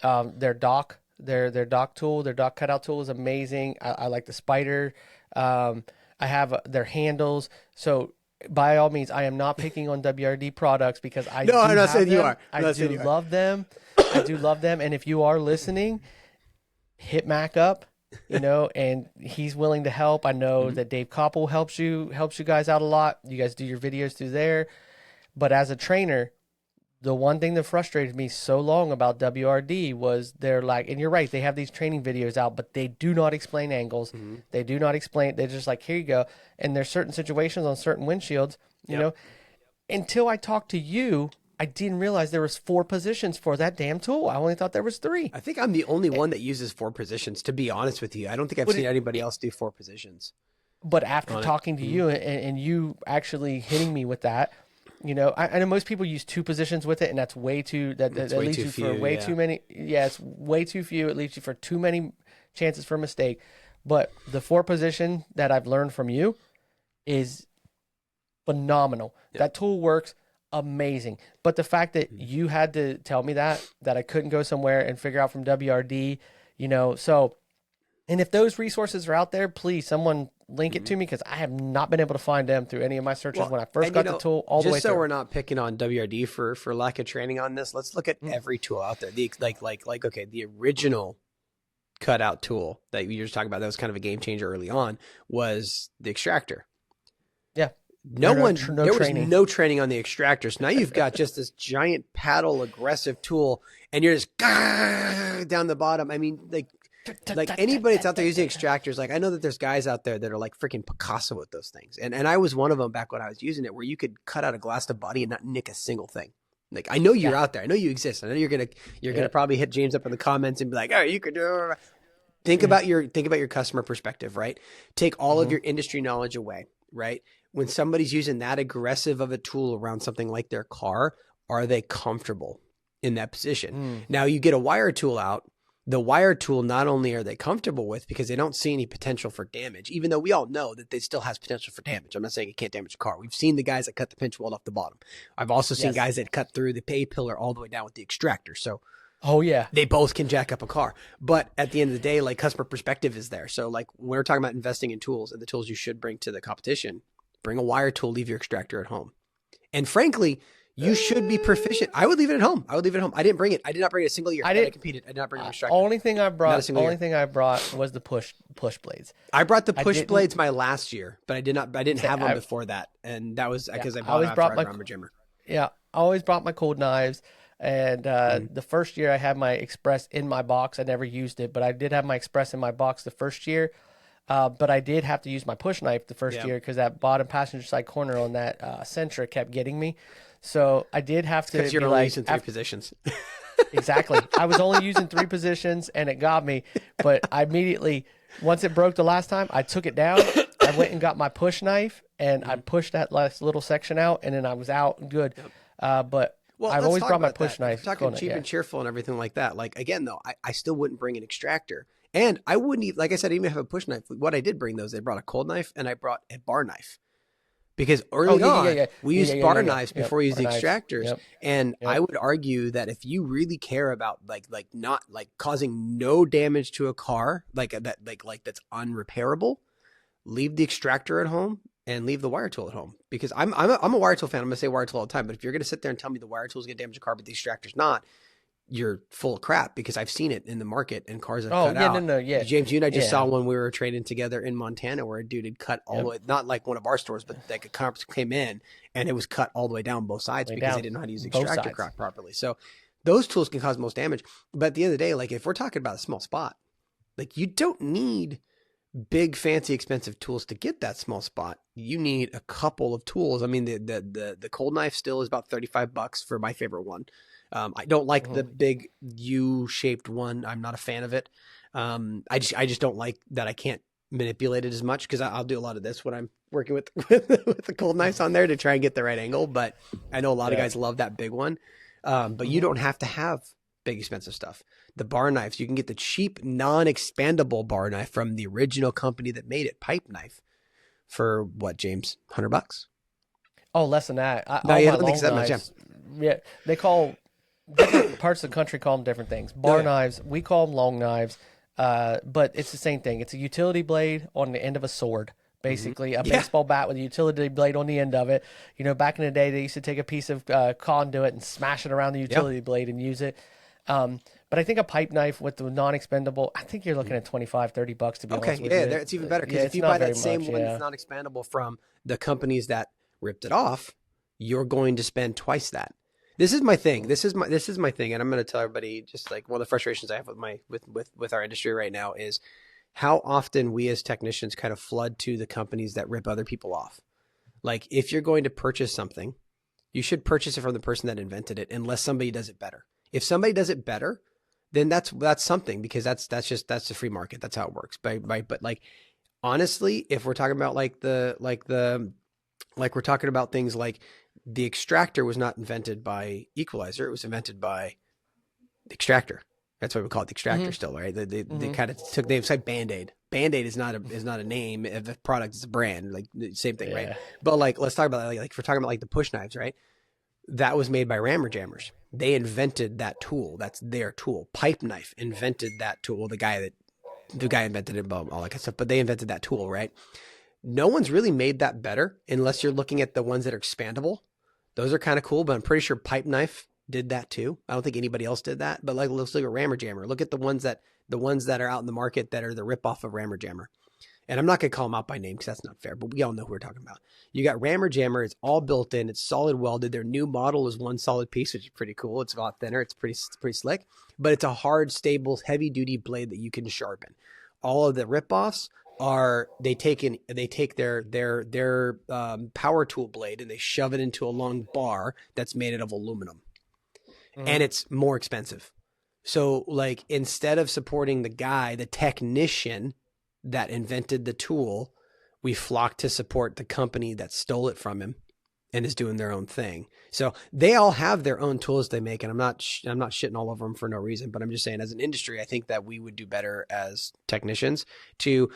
their dock tool, their dock cutout tool is amazing. I like the spider. I have their handles. So by all means, I am not picking on WRD products, because I'm not saying you are. I do love them. I do love them. And if you are listening, hit Mac up, and he's willing to help. I know that Dave Koppel helps you guys out a lot. You guys do your videos through there. But as a trainer, the one thing that frustrated me so long about WRD was they're like, and you're right, they have these training videos out, but they do not explain angles. They do not explain. They're just like, here you go. And there's certain situations on certain windshields, you know, until I talked to you, I didn't realize there was 4 positions for that damn tool. I only thought there was 3. I think I'm the only one that uses 4 positions, to be honest with you. I don't think I've seen anybody else do 4 positions. But after talking to you and you actually hitting me with that, I know most people use 2 positions with it, and that's way too. That leaves you for way too many. Yeah, it's way too few. It leaves you for too many chances for a mistake. But the 4 position that I've learned from you is phenomenal. Yep. That tool works amazing. But the fact that you had to tell me that I couldn't go somewhere and figure out from WRD, so. And if those resources are out there, please, someone link it to me, because I have not been able to find them through any of my searches when I first got the tool all the way through. Just so we're not picking on WRD for lack of training on this, let's look at every tool out there. The original cutout tool that you were just talking about, that was kind of a game changer early on, was the extractor. Yeah. There was no training on the extractor. So now you've got just this giant paddle aggressive tool, and you're just down the bottom. I mean, like anybody that's out there using extractors, like I know that there's guys out there that are like freaking Picasso with those things. And I was one of them back when I was using it, where you could cut out a glass to body and not nick a single thing. Like, I know you're out there. I know you exist. I know you're gonna probably hit James up in the comments and be like, oh, you could do it. Think about your customer perspective, right? Take all of your industry knowledge away, right? When somebody's using that aggressive of a tool around something like their car, are they comfortable in that position? Now you get a wire tool out. The wire tool, not only are they comfortable with, because they don't see any potential for damage, even though we all know that it still has potential for damage. I'm not saying it can't damage a car. We've seen the guys that cut the pinch weld off the bottom. I've also seen guys that cut through the pay pillar all the way down with the extractor. So they both can jack up a car. But at the end of the day, like, customer perspective is there. So like, when we're talking about investing in tools and the tools you should bring to the competition, bring a wire tool, leave your extractor at home. And frankly, you should be proficient. I would leave it at home. I didn't bring it. I did not bring it a single year. I competed. I did not bring an extractor. Only thing I brought was the push blades. I brought the push blades my last year, but I didn't have them before that. And that was because I bought them after my Jimmer. Yeah. I always brought my cold knives. And the first year I had my Express in my box. I never used it, but I did have my Express in my box the first year. But I did have to use my push knife the first year, because that bottom passenger side corner on that Sentra kept getting me. So I did have to. Because you're only using 3 positions. Exactly. I was only using 3 positions, and it got me. But I immediately, once it broke the last time, I took it down. I went and got my push knife, and I pushed that last little section out, and then I was out good. But Well, I've let's always talk brought my about push that. knife. If we're talking cheap and cheerful and everything like that. Like, again, though, I still wouldn't bring an extractor. And I wouldn't even, like I said, even have a push knife. What I did bring those, I brought a cold knife and I brought a bar knife. Because early on, we used bar knives before we used the extractors. Yep. And I would argue that if you really care about like not like causing no damage to a car, like that, like that's unrepairable, leave the extractor at home and leave the wire tool at home. Because I'm a wire tool fan. I'm gonna say wire tool all the time. But if you're gonna sit there and tell me the wire tool is gonna damage a car, but the extractor's not, you're full of crap, because I've seen it in the market and cars have cut out. James, you and I just saw one we were trading together in Montana where a dude had cut all the way, not like one of our stores, but like a car came in and it was cut all the way down both sides because they didn't know how to use the extractor crack properly. So those tools can cause most damage. But at the end of the day, like if we're talking about a small spot, like you don't need big, fancy, expensive tools to get that small spot. You need a couple of tools. I mean, the cold knife still is about $35 for my favorite one. I don't like the big U-shaped one. I'm not a fan of it. I just don't like that I can't manipulate it as much, because I'll do a lot of this when I'm working with the cold knives on there to try and get the right angle. But I know a lot of guys love that big one. But you don't have to have big expensive stuff. The bar knives, you can get the cheap non-expandable bar knife from the original company that made it, Pipe Knife, for what, James? $100? Oh, less than that. No, I don't think it's that much. Yeah, they call different parts of the country call them different things. Bar knives, we call them long knives, but it's the same thing. It's a utility blade on the end of a sword, basically a baseball bat with a utility blade on the end of it. You know, back in the day, they used to take a piece of conduit and smash it around the utility blade and use it. But I think a pipe knife with the non-expandable, I think you're looking at $25, $30 to be honest with you. Okay, it's even better, because if you buy that same one that's non-expandable from the companies that ripped it off, you're going to spend twice that. This is my thing. This is my thing, and I'm going to tell everybody, just like one of the frustrations I have with our industry right now is how often we as technicians kind of flood to the companies that rip other people off. Like, if you're going to purchase something, you should purchase it from the person that invented it, unless somebody does it better. If somebody does it better, then that's something, because that's the free market. That's how it works. But like, honestly, if we're talking about we're talking about things like the extractor was not invented by equalizer. It was invented by the extractor. That's why we call it the extractor still, right? They kind of took, they've said Band-Aid. Band-Aid is not a name of a product, it's a brand, like same thing, right? But like, let's talk about like if we're talking about like the push knives, right? That was made by rammer jammers. They invented that tool. That's their tool. Pipe Knife invented that tool. The guy invented it, all that kind of stuff, but they invented that tool, right? No one's really made that better, unless you're looking at the ones that are expandable. Those are kind of cool, but I'm pretty sure Pipe Knife did that too. I don't think anybody else did that. But like, let's look at Rammer Jammer. Look at the ones that are out in the market that are the ripoff of Rammer Jammer. And I'm not going to call them out by name because that's not fair, but we all know who we're talking about. You got Rammer Jammer. It's all built in. It's solid welded. Their new model is one solid piece, which is pretty cool. It's a lot thinner. It's pretty slick, but it's a hard, stable, heavy duty blade that you can sharpen. All of the ripoffs they take their power tool blade and they shove it into a long bar that's made out of aluminum, and it's more expensive. So like, instead of supporting the technician that invented the tool, we flock to support the company that stole it from him and is doing their own thing. So they all have their own tools they make, and I'm not shitting all over them for no reason, but I'm just saying, as an industry, I think that we would do better as technicians to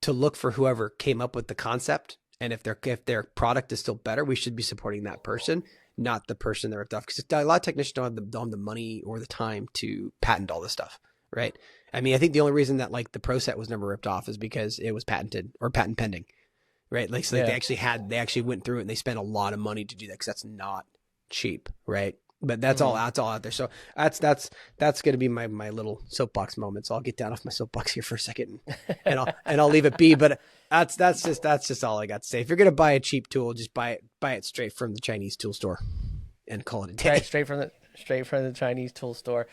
look for whoever came up with the concept, and if their product is still better, we should be supporting that person, not the person that ripped off. Because a lot of technicians don't have the money or the time to patent all this stuff, right? I mean, I think the only reason that like the Pro Set was never ripped off is because it was patented or patent pending, right? Like, so they actually went through it and they spent a lot of money to do that, because that's not cheap, right? But that's all out there. So that's going to be my little soapbox moment. So I'll get down off my soapbox here for a second and I'll leave it be. But that's just all I got to say. If you're going to buy a cheap tool, just buy it straight from the Chinese tool store and call it a day. Right, straight from the Chinese tool store.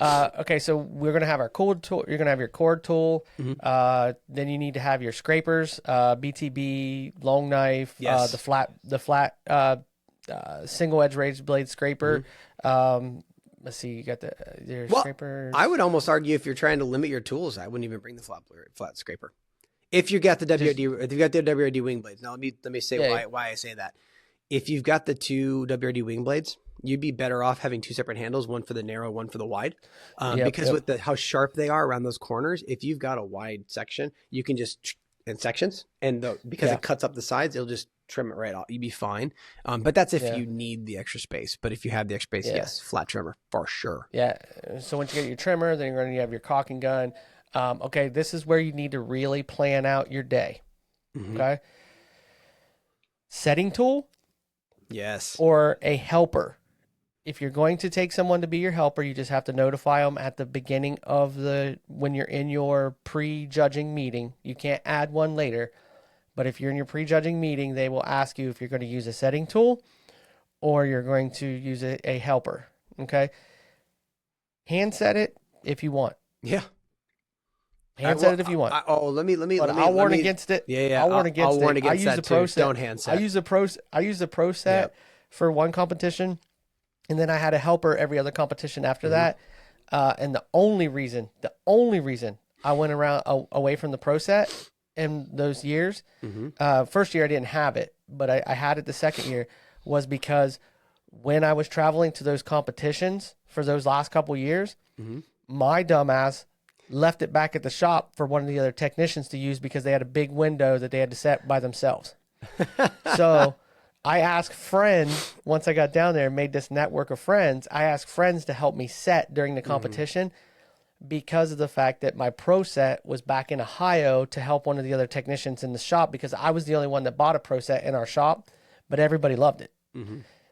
Okay, so we're gonna have our cord tool. You're gonna have your cord tool. Then you need to have your scrapers, BTB, long knife, the flat single edge razor blade scraper. Let's see, you got your scraper. I would almost argue, if you're trying to limit your tools, I wouldn't even bring the flat scraper. If you got the WRD, if you got the WRD wing blades. Now let me say why I say that. if you've got the two WRD wing blades, you'd be better off having two separate handles, one for the narrow, one for the wide. Because with how sharp they are around those corners, if you've got a wide section, you can just in sections, and because it cuts up the sides, it'll just trim it right off. You'd be fine. But that's if you need the extra space. But if you have the extra space, yes, flat trimmer for sure. Yeah. So once you get your trimmer, then you're going to have your caulking gun. Okay, this is where you need to really plan out your day. Okay. Setting tool. Yes. Or a helper. If you're going to take someone to be your helper, you just have to notify them at the beginning of when you're in your pre-judging meeting. You can't add one later, but if you're in your pre-judging meeting, they will ask you if you're going to use a setting tool or you're going to use a helper. Okay. Hand set it if you want. Yeah. Hand set it if you want. I'll warn against it. Yeah. I'll warn against it. I use that the pro too. set. Don't hand set. I use the pro set for one competition. And then I had a helper every other competition after that. And the only reason I went away from the pro set in those years, first year I didn't have it, but I had it the second year, was because when I was traveling to those competitions for those last couple years, my dumbass left it back at the shop for one of the other technicians to use because they had a big window that they had to set by themselves. So I asked friends, once I got down there and made this network of friends, I asked friends to help me set during the competition because of the fact that my pro set was back in Ohio to help one of the other technicians in the shop because I was the only one that bought a pro set in our shop, but everybody loved it.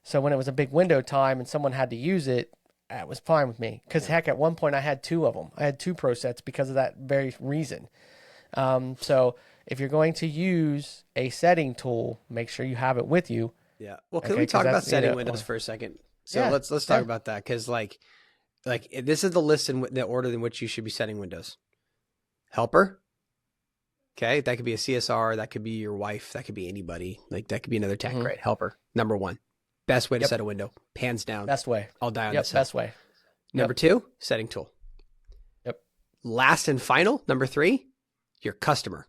So when it was a big window time and someone had to use it, it was fine with me. Because heck, at one point I had two of them. I had two pro sets because of that very reason. So if you're going to use a setting tool, make sure you have it with you. Yeah. Well, can we talk about setting windows for a second? So let's talk about that because like this is the list in the order in which you should be setting windows. Helper. Okay, that could be a CSR. That could be your wife. That could be anybody. Like that could be another tech. Right? Helper. Number one. Best way to set a window. Hands down. Best way. I'll die on this. Best way. Number two, setting tool. Yep. Last and final, number three, your customer.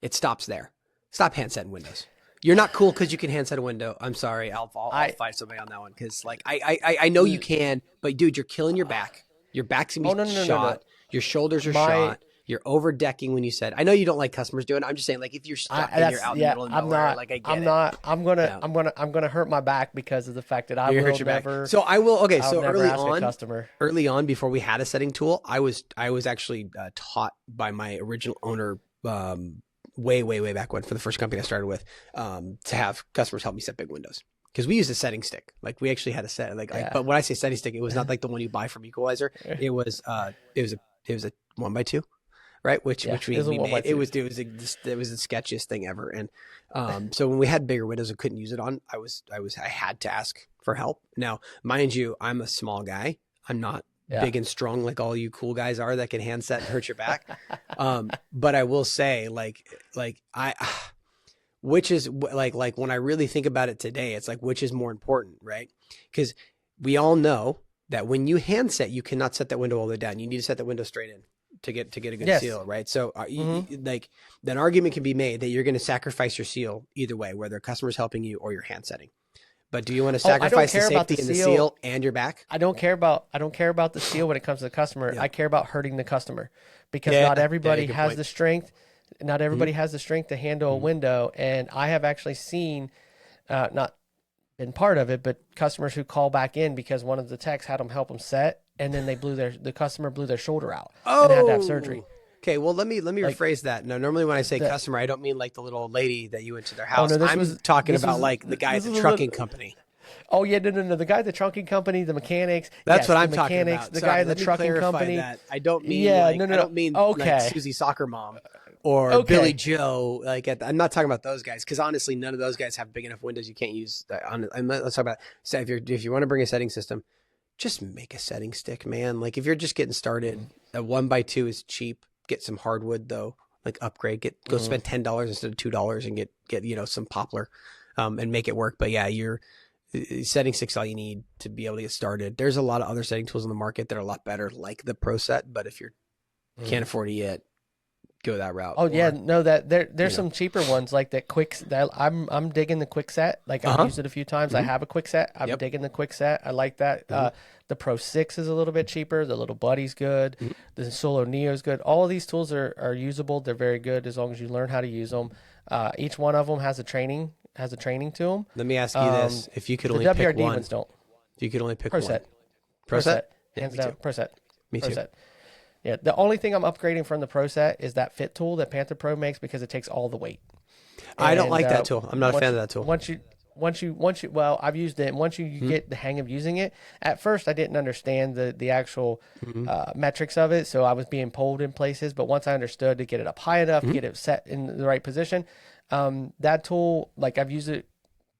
It stops there. Stop hand setting windows. You're not cool because you can hand set a window. I'm sorry. I'll fight somebody on that one because like I know you can, but dude, you're killing your back. Your back's gonna be shot. No. Your shoulders are shot. You're over decking when you said. I know you don't like customers doing it. I'm just saying, like if you're stuck and you're out in the middle of nowhere, like I get it. I'm gonna hurt my back because of the fact that I will never. So I will. Okay, so early on, before we had a setting tool, I was actually taught by my original owner. Way back when, for the first company I started with, to have customers help me set big windows because we used a setting stick. Like we actually had a set. But when I say setting stick, it was not like the one you buy from Equalizer. It was a 1x2, right? Which we made. It was the sketchiest thing ever. And so when we had bigger windows and couldn't use it on, I had to ask for help. Now, mind you, I'm a small guy. I'm not big and strong like all you cool guys are that can hand set and hurt your back. But I will say which is like when I really think about it today, it's like, which is more important, right? Because we all know that when you hand set, you cannot set that window all the way down. You need to set that window straight in to get a good seal, right? So like that argument can be made that you're going to sacrifice your seal either way, whether a customer's helping you or you're hand setting. But do you want to sacrifice the safety and the seal and your back? I don't care about the seal when it comes to the customer. I care about hurting the customer because not everybody has the strength. Not everybody has the strength to handle a window. And I have actually seen, not been part of it, but customers who call back in because one of the techs had them help them set, and then the customer blew their shoulder out and had to have surgery. Okay, well, let me rephrase that. No, normally when I say customer, I don't mean like the little old lady that you went to their house. I'm talking about like the guy at the trucking company. Oh yeah, no. The guy at the trucking company, the mechanics. That's what I'm talking about. The guy at the trucking company. That. I don't mean I don't mean like Susie Soccer Mom or Billy Joe. I'm not talking about those guys because honestly, none of those guys have big enough windows you can't use. Let's talk about. So if you want to bring a setting system, just make a setting stick, man. Like if you're just getting started, a 1x2 is cheap. Get some hardwood though, like upgrade. Go spend $10 instead of $2 and get some poplar, and make it work. But yeah, your setting stick's all you need to be able to get started. There's a lot of other setting tools in the market that are a lot better, like the Pro Set. But if you can't afford it yet, go that route. Oh yeah, no, that there's some cheaper ones like that quick. That I'm digging the quick set. Like I've used it a few times. I have a quick set. I'm digging the quick set. I like that. The Pro 6 is a little bit cheaper. The Little Buddy's good. The Solo Neo is good. All of these tools are usable. They're very good as long as you learn how to use them. Each one of them has a training to them. Let me ask you this: if you could only the pick WRD one, ones don't. if you could only pick Pro one, set. Pro set, Hands me down. too. Pro set. Me Pro too. set. Yeah, the only thing I'm upgrading from the Pro set is that fit tool that Panther Pro makes because it takes all the weight. I don't like that tool. I'm not a fan of that tool. Once you well, I've used it. And once you get the hang of using it, at first I didn't understand the actual metrics of it, so I was being pulled in places. But once I understood to get it up high enough, get it set in the right position, that tool, like I've used it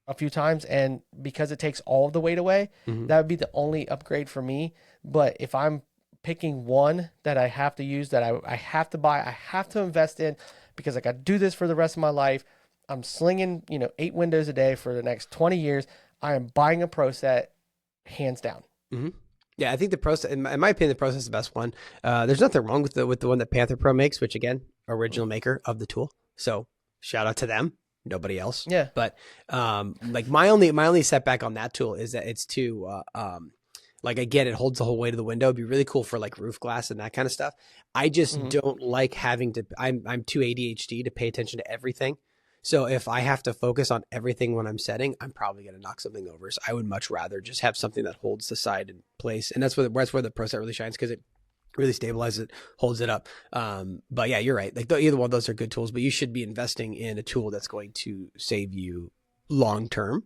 a few times, and because it takes all of the weight away, that would be the only upgrade for me. But if I'm picking one that I have to use, that I have to buy, I have to invest in, because like I do this for the rest of my life. I'm slinging, 8 windows a day for the next 20 years. I am buying a Pro set, hands down. Yeah, I think the Pro set, in my opinion, the Pro set is the best one. There's nothing wrong with the one that Panther Pro makes, which again, original maker of the tool. So shout out to them. Nobody else. Yeah. But like my only setback on that tool is that it's too like, again, it holds the whole weight of the window. It'd be really cool for like roof glass and that kind of stuff. I just don't like having to. I'm too ADHD to pay attention to everything. So if I have to focus on everything when I'm setting, I'm probably going to knock something over. So I would much rather just have something that holds the side in place. And that's where the Pro set really shines, because it really stabilizes it, holds it up. But yeah, you're right. Like either one of those are good tools, but you should be investing in a tool that's going to save you long-term.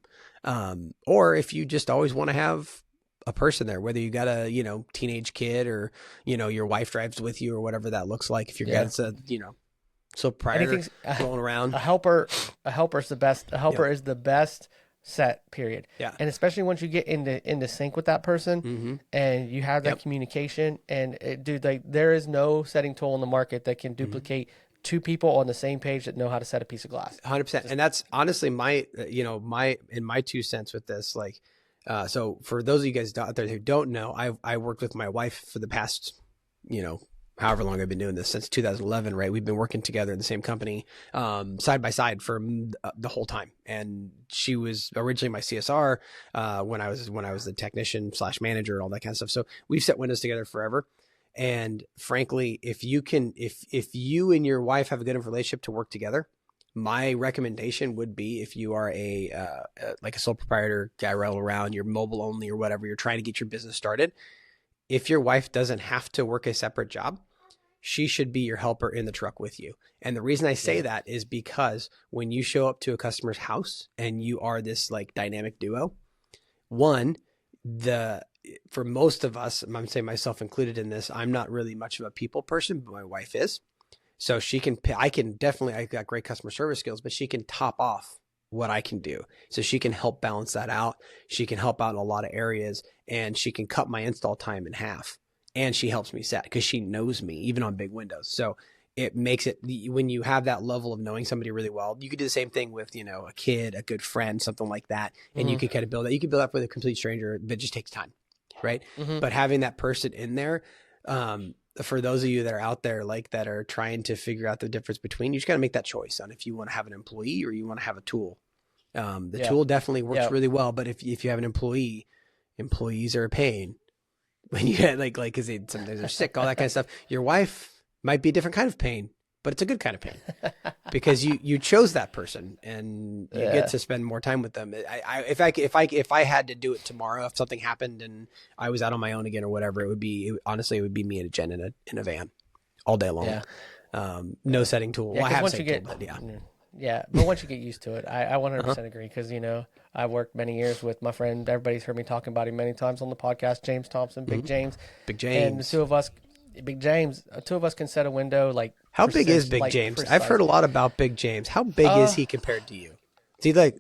Or if you just always want to have a person there, whether you got a, teenage kid or, your wife drives with you or whatever that looks like. If your guy's a, so prior going around, a helper is the best. A helper is the best set, period. Yeah. And especially once you get into sync with that person and you have that communication, and there is no setting tool in the market that can duplicate two people on the same page that know how to set a piece of glass. 100%. And that's honestly my 2 cents with this. Like, so for those of you guys out there who don't know, I worked with my wife for the past, however long I've been doing this, since 2011, right? We've been working together in the same company, side by side for the whole time. And she was originally my CSR, when I was the technician / manager, all that kind of stuff. So we've set windows together forever. And frankly, if you and your wife have a good enough relationship to work together, my recommendation would be, if you are like a sole proprietor, guy rolling around, you're mobile only or whatever, you're trying to get your business started. If your wife doesn't have to work a separate job, she should be your helper in the truck with you. And the reason I say that is because when you show up to a customer's house and you are this like dynamic duo, for most of us, I'm saying myself included in this, I'm not really much of a people person, but my wife is. So I've got great customer service skills, but she can top off what I can do. So she can help balance that out. She can help out in a lot of areas, and she can cut my install time in half. And she helps me set because she knows me, even on big windows. So it makes it, when you have that level of knowing somebody really well, you could do the same thing with, a kid, a good friend, something like that. And you can kind of build that. You can build up with a complete stranger, but it just takes time. Right. But having that person in there, for those of you that are out there, like that are trying to figure out the difference between, you just got to make that choice on if you want to have an employee or you want to have a tool. The tool definitely works really well, but if you have an employee, employees are a pain when you get because sometimes they're sick, all that kind of stuff. Your wife might be a different kind of pain, but it's a good kind of pain because you chose that person and you get to spend more time with them. If I had to do it tomorrow, if something happened and I was out on my own again or whatever, it would be me and Jen in a van all day long. No setting tool. Well, I have a setting tool, but Yeah, but once you get used to it, I 100% agree, because, I worked many years with my friend. Everybody's heard me talking about him many times on the podcast, James Thompson, Big James. Big James. And the two of us, Big James, two of us can set a window like. How big is Big James? I've heard a lot about Big James. How big is he compared to you? Is he like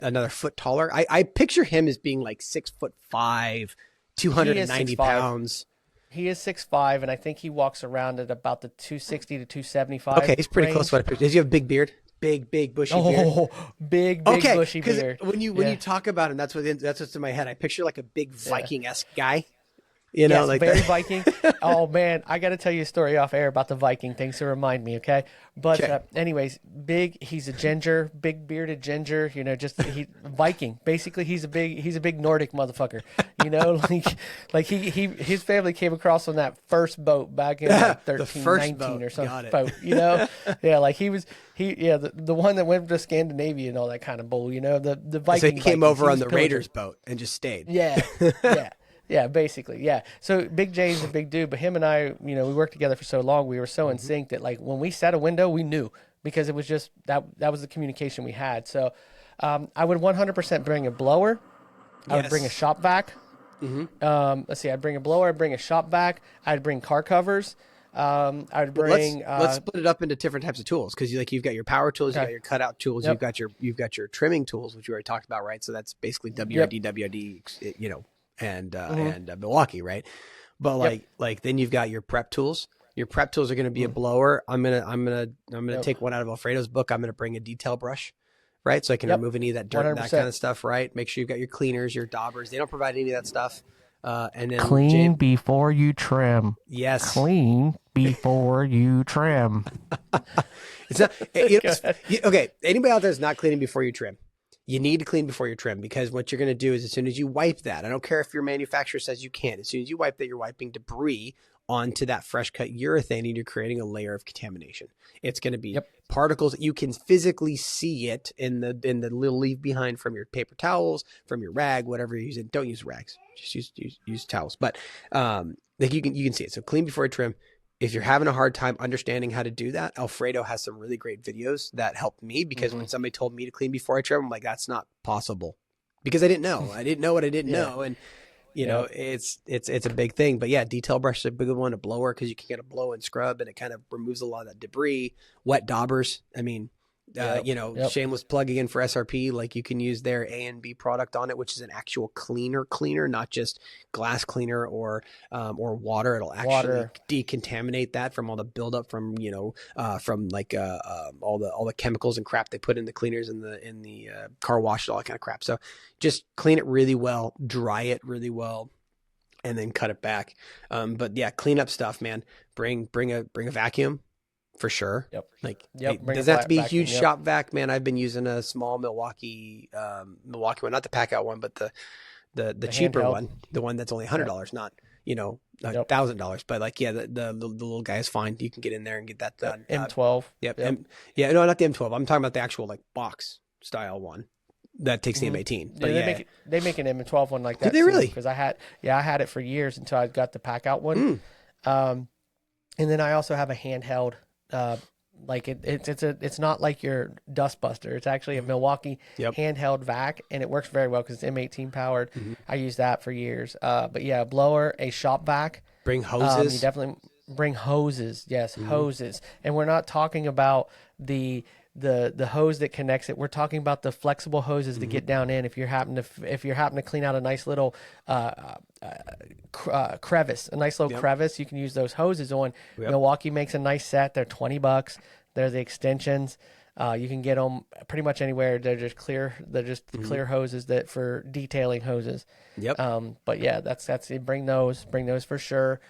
another foot taller? I picture him as being like 6'5", 290 pounds. He is 6'5", and I think he walks around at about the 260 to 275. Okay, he's pretty close to what I picture. Does he have a big beard? Big bushy beard. Oh, big bushy beard. When you talk about him, that's what's in my head. I picture like a big Viking-esque guy. You know, yes, like very that. Viking. Oh man, I got to tell you a story off air about the Viking thing. So remind me, okay? But Okay. anyways, big. He's a ginger, big bearded ginger. You know, just he Viking. Basically, he's a big Nordic motherfucker. You know, like his family came across on that first boat back in like The 13, first 19 boat. or Got something. it. Boat, you know, yeah, like the one that went to Scandinavia and all that kind of bull. You know, the Viking. So he came Vikings. over He on was the pilgrim. Raiders boat and just stayed. Yeah, yeah. Yeah, basically, yeah. So Big J's a big dude, but him and I, you know, we worked together for so long, we were so in sync that like when we set a window, we knew because it was just that was the communication we had. So I would 100% bring a blower. I would bring a Yes. shop vac. Let's see, I'd bring a blower. I'd bring a shop vac. I'd bring car covers. I'd Well, bring. let's split it up into different types of tools because you've got your power tools, Okay. you got your cutout tools, Yep. you've got your trimming tools, which we already talked about, right? So that's basically WRD, WRD, you know, and Milwaukee, right? But like then you've got your prep tools. Your prep tools are going to be a blower. I'm gonna take one out of Alfredo's book. I'm gonna bring a detail brush, right? So I can remove any of that dirt and that 100%. kind of stuff, right? Make sure you've got your cleaners, your daubers. They don't provide any of that stuff. And then Clean before you trim. yes, Clean before you trim. it's not okay. Anybody out there is not cleaning before you trim. You need to clean before you trim because what you're going to do is as soon as you wipe that, I don't care if your manufacturer says you can't. As soon as you wipe that, you're wiping debris onto that fresh cut urethane and you're creating a layer of contamination. It's going to be particles. You can physically see it in the little leave behind from your paper towels, from your rag, whatever you're using. Don't use rags. Just use towels. But like you can see it. So clean before you trim. If you're having a hard time understanding how to do that, Alfredo has some really great videos that helped me because when somebody told me to clean before I trim, I'm like, that's not possible because I didn't know. I didn't know what I didn't know. And you know, it's a big thing, but yeah, detail brush is a big one, a blower, cause you can get a blow and scrub and it kind of removes a lot of that debris. Wet daubers. I mean, shameless plug again for SRP. Like you can use their A and B product on it, which is an actual cleaner, not just glass cleaner or water. It'll actually decontaminate that from all the buildup from, from like, all the chemicals and crap they put in the cleaners in the car wash, all that kind of crap. So just clean it really well, dry it really well, and then cut it back. But yeah, clean up stuff, man. Bring a vacuum. For sure. Like, it doesn't have to be a huge shop vac, man. I've been using a small Milwaukee one, not the pack out one, but the cheaper handheld one, the one that's only $100, not, $1,000. But like, yeah, the little guy is fine. You can get in there and get that done. M12. No, not the M12. I'm talking about the actual like box style one that takes the M18. But they make an M12 one like that. Did they really? Because I had it for years until I got the pack out one. And then I also have a handheld. Like it's not like your dust buster. It's actually a Milwaukee handheld vac, and it works very well because it's M18 powered. I use that for years. But yeah, a blower, a shop vac. Bring hoses. You definitely bring hoses. Yes, hoses. And we're not talking about the hose that connects it. We're talking about the flexible hoses to get down in. If you're having to clean out a nice little crevice, crevice, you can use those hoses on. Milwaukee makes a nice set. They're $20. They're the extensions. You can get them pretty much anywhere. They're just clear. They're just clear hoses that for detailing hoses. But yeah, that's it. Bring those for sure.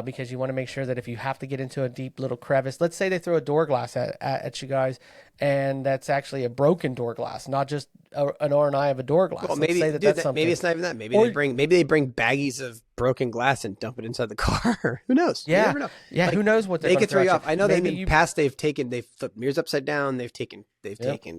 Because you want to make sure that if you have to get into a deep little crevice, let's say they throw a door glass at you guys, and that's actually a broken door glass, not just an R&I of a door glass. Well, maybe that's something. Maybe it's not even that. Maybe they bring baggies of broken glass and dump it inside the car. Who knows? Yeah, you never know. Yeah. Who knows what they could throw you off? I know that in the past they've flipped mirrors upside down. They've taken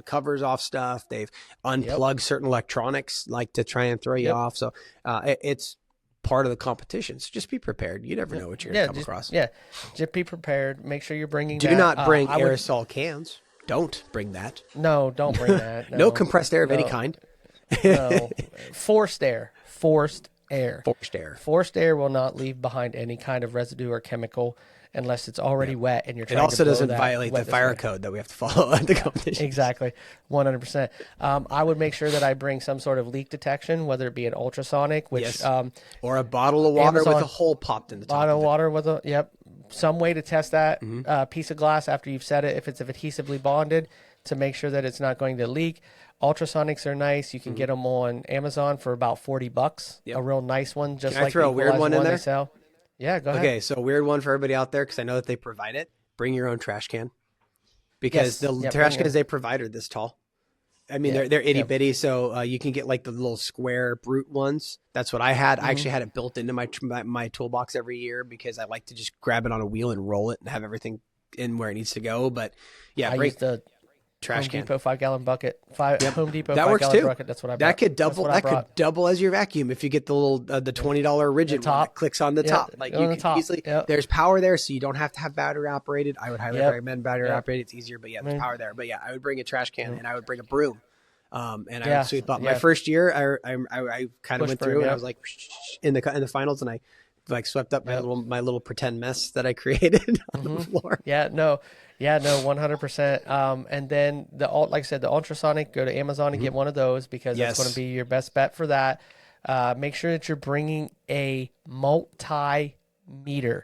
covers off stuff. They've unplugged certain electronics like to try and throw you off. So it's part of the competition. So just be prepared. You never know what you're going to come across. Yeah. Just be prepared. Make sure you're bringing Do not bring aerosol cans. Don't bring that. No, don't bring that. No compressed air of any kind. No. Forced air. Forced air. Forced air will not leave behind any kind of residue or chemical unless it's already wet and you're trying to It also to doesn't violate the fire code that we have to follow at the competition. Exactly. 100%. I would make sure that I bring some sort of leak detection, whether it be an ultrasonic, which or a bottle of water with a hole popped in the top. Bottle of water with some way to test that piece of glass after you've set it. If it's adhesively bonded, to make sure that it's not going to leak. Ultrasonics are nice. You can get them on Amazon for about $40. Yep. A real nice one, just Can I like throw the a weird Equalizer one in they there? sell. Yeah, go ahead. Okay, so a weird one for everybody out there, because I know that they provide it. Bring your own trash can, because Yes. the Yeah, trash bring cans they provide are this tall. I mean, Yeah. they're itty Yep. bitty, so you can get like the little square brute ones. That's what I had. I actually had it built into my toolbox every year, because I like to just grab it on a wheel and roll it and have everything in where it needs to go. But yeah, I bring used the trash Home can. Depot 5-gallon bucket. Home Depot That works 5-gallon too. bucket. That's what I brought. That could That's double. what I That could brought. double as your vacuum if you get the little the $20 rigid one top. that clicks on the Yep, top. Like on you the could top. easily. Yep. There's power there, so you don't have to have battery operated. I would highly Yep. recommend battery Yep. operated. It's easier, but yeah, there's mean- power there. But yeah, I would bring a trash can and I would bring a broom. And I Yeah, would sweep up. My yeah. first year, I kind of Push went broom, through and I yep. was like in the finals, and I like swept up Yep. my little pretend mess that I created on the floor. Yeah, no, 100%. And then like I said, the ultrasonic, go to Amazon and get one of those, because that's going Yes. to be your best bet for that. Make sure that you're bringing a multimeter.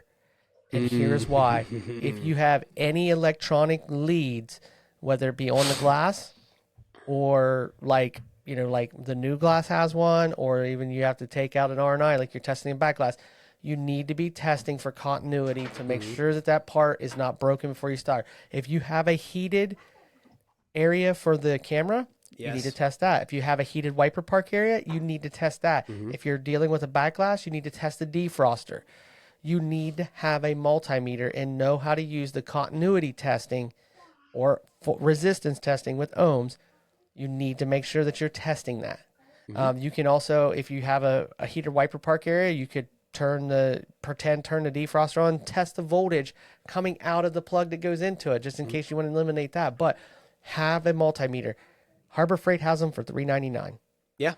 And here's why. If you have any electronic leads, whether it be on the glass or like the new glass has one, or even you have to take out an R&I, like you're testing a back glass, you need to be testing for continuity to make sure that that part is not broken before you start. If you have a heated area for the camera, you need to Yes. test that. If you have a heated wiper park area, you need to test that. If you're dealing with a back glass, you need to test the defroster. You need to have a multimeter and know how to use the continuity testing or resistance testing with ohms. You need to make sure that you're testing that. You can also, if you have a heated wiper park area, you could turn the defroster on, test the voltage coming out of the plug that goes into it, just in case you want to eliminate that. But have a multimeter. Harbor Freight has them for $3.99. Yeah.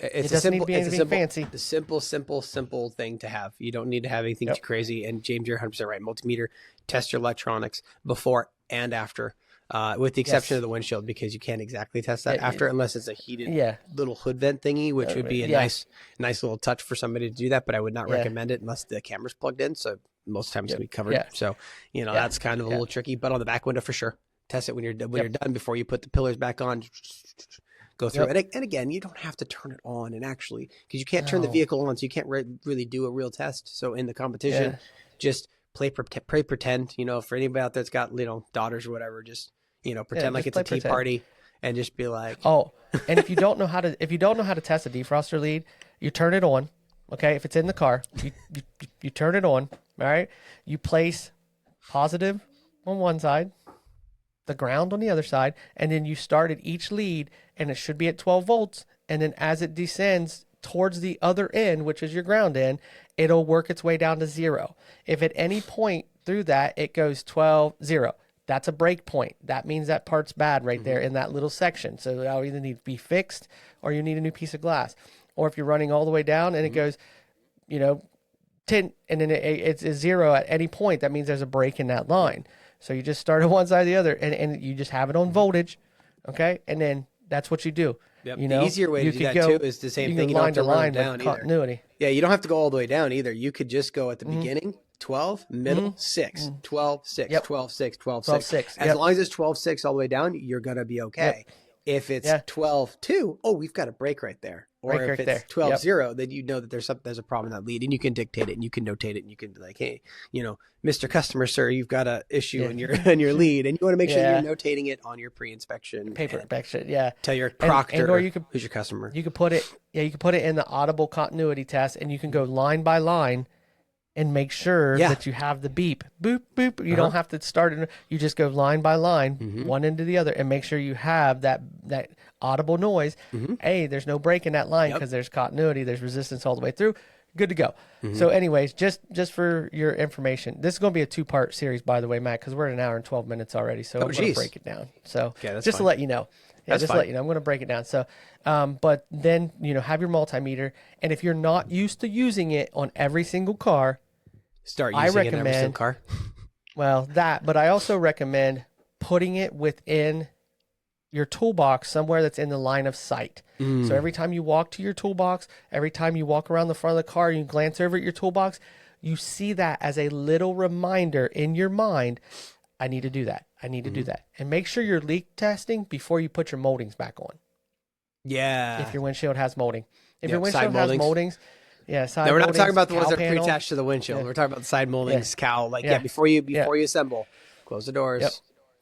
It doesn't need to be anything fancy. The simple thing to have. You don't need to have anything Yep. too crazy. And James, you're 100% right. Multimeter, test your electronics before and after, with the exception Yes. of the windshield, because you can't exactly test that Yeah, after, unless it's a heated Yeah. little hood vent thingy, which would be a yeah. nice little touch for somebody to do that. But I would not Yeah. recommend it unless the camera's plugged in. So most times we covered. Yeah. So, Yeah. that's kind of a little tricky, but on the back window for sure. Test it when you're done, before you put the pillars back on. Go through it. And again, you don't have to turn it on, and actually, because you can't turn the No. vehicle on, so you can't really do a real test. So in the competition, just play pretend. For anybody out there that's got daughters or whatever, just pretend like just it's a play tea pretend. party, and just be like, Oh, and if you don't know how to test a defroster lead, you turn it on. Okay, if it's in the car, you turn it on. All right, you place positive on one side, the ground on the other side, and then you start at each lead, and it should be at 12 volts. And then as it descends towards the other end, which is your ground end, it'll work its way down to 0. If at any point through that it goes 12, 0, that's a break point. That means that part's bad right there in that little section. So that'll either need to be fixed, or you need a new piece of glass. Or if you're running all the way down and it goes, 10, and then it's a 0 at any point, that means there's a break in that line. So you just start on one side or the other, and you just have it on voltage, okay? And then that's what you do. Yep. You The know, easier way to you do could that go- too is the same you thing. can You don't line have to to run line them with down either. continuity. Yeah, you don't have to go all the way down either. You could just go at the beginning, 12, middle, 6, 12, 6, Yep. 12, 6, 12, 12, 6. 6. As Yep. long as it's 12, 6 all the way down, you're going to be okay. If it's Yeah. 12, 2, we've got a break right there. Or Break if right it's there. 12, Yep. 0, then you know that there's a problem in that lead, and you can dictate it, and you can notate it, and you can be like, hey, Mr. Customer, sir, you've got a issue in your lead, and you want to make sure Yeah. you're notating it on your pre-inspection. Paper and inspection, yeah. Tell your proctor or you could- who's your customer. You could put it in the audible continuity test, and you can go line by line and make sure Yeah. that you have the beep, boop, boop. You don't have to start it. You just go line by line, one into the other, and make sure you have that audible noise. Hey, there's no break in that line because there's continuity, there's resistance all the way through. Good to go. So anyways, just for your information, this is going to be a 2-part series, by the way, Matt, because we're at an hour and 12 minutes already. So I'm going geez. to break it down. So Okay, that's just to fine. let you know. Yeah, That's just to fine. let you know, I'm going to break it down. So, but then, have your multimeter. And if you're not used to using it on every single car, Start I using it in every single recommend- car. well, but I also recommend putting it within your toolbox somewhere that's in the line of sight. So every time you walk to your toolbox, every time you walk around the front of the car, you glance over at your toolbox, you see that as a little reminder in your mind. I need to do that. I need to do that. And make sure you're leak testing before you put your moldings back on. Yeah. If your windshield has molding. If Yep, your windshield side has moldings. moldings, yeah, side No, we're not moldings, talking about the ones cowl that are panel. pre-attached to the windshield. Yeah. We're talking about the side moldings, cowl. Like, Yeah. before you assemble, close the doors, Yep.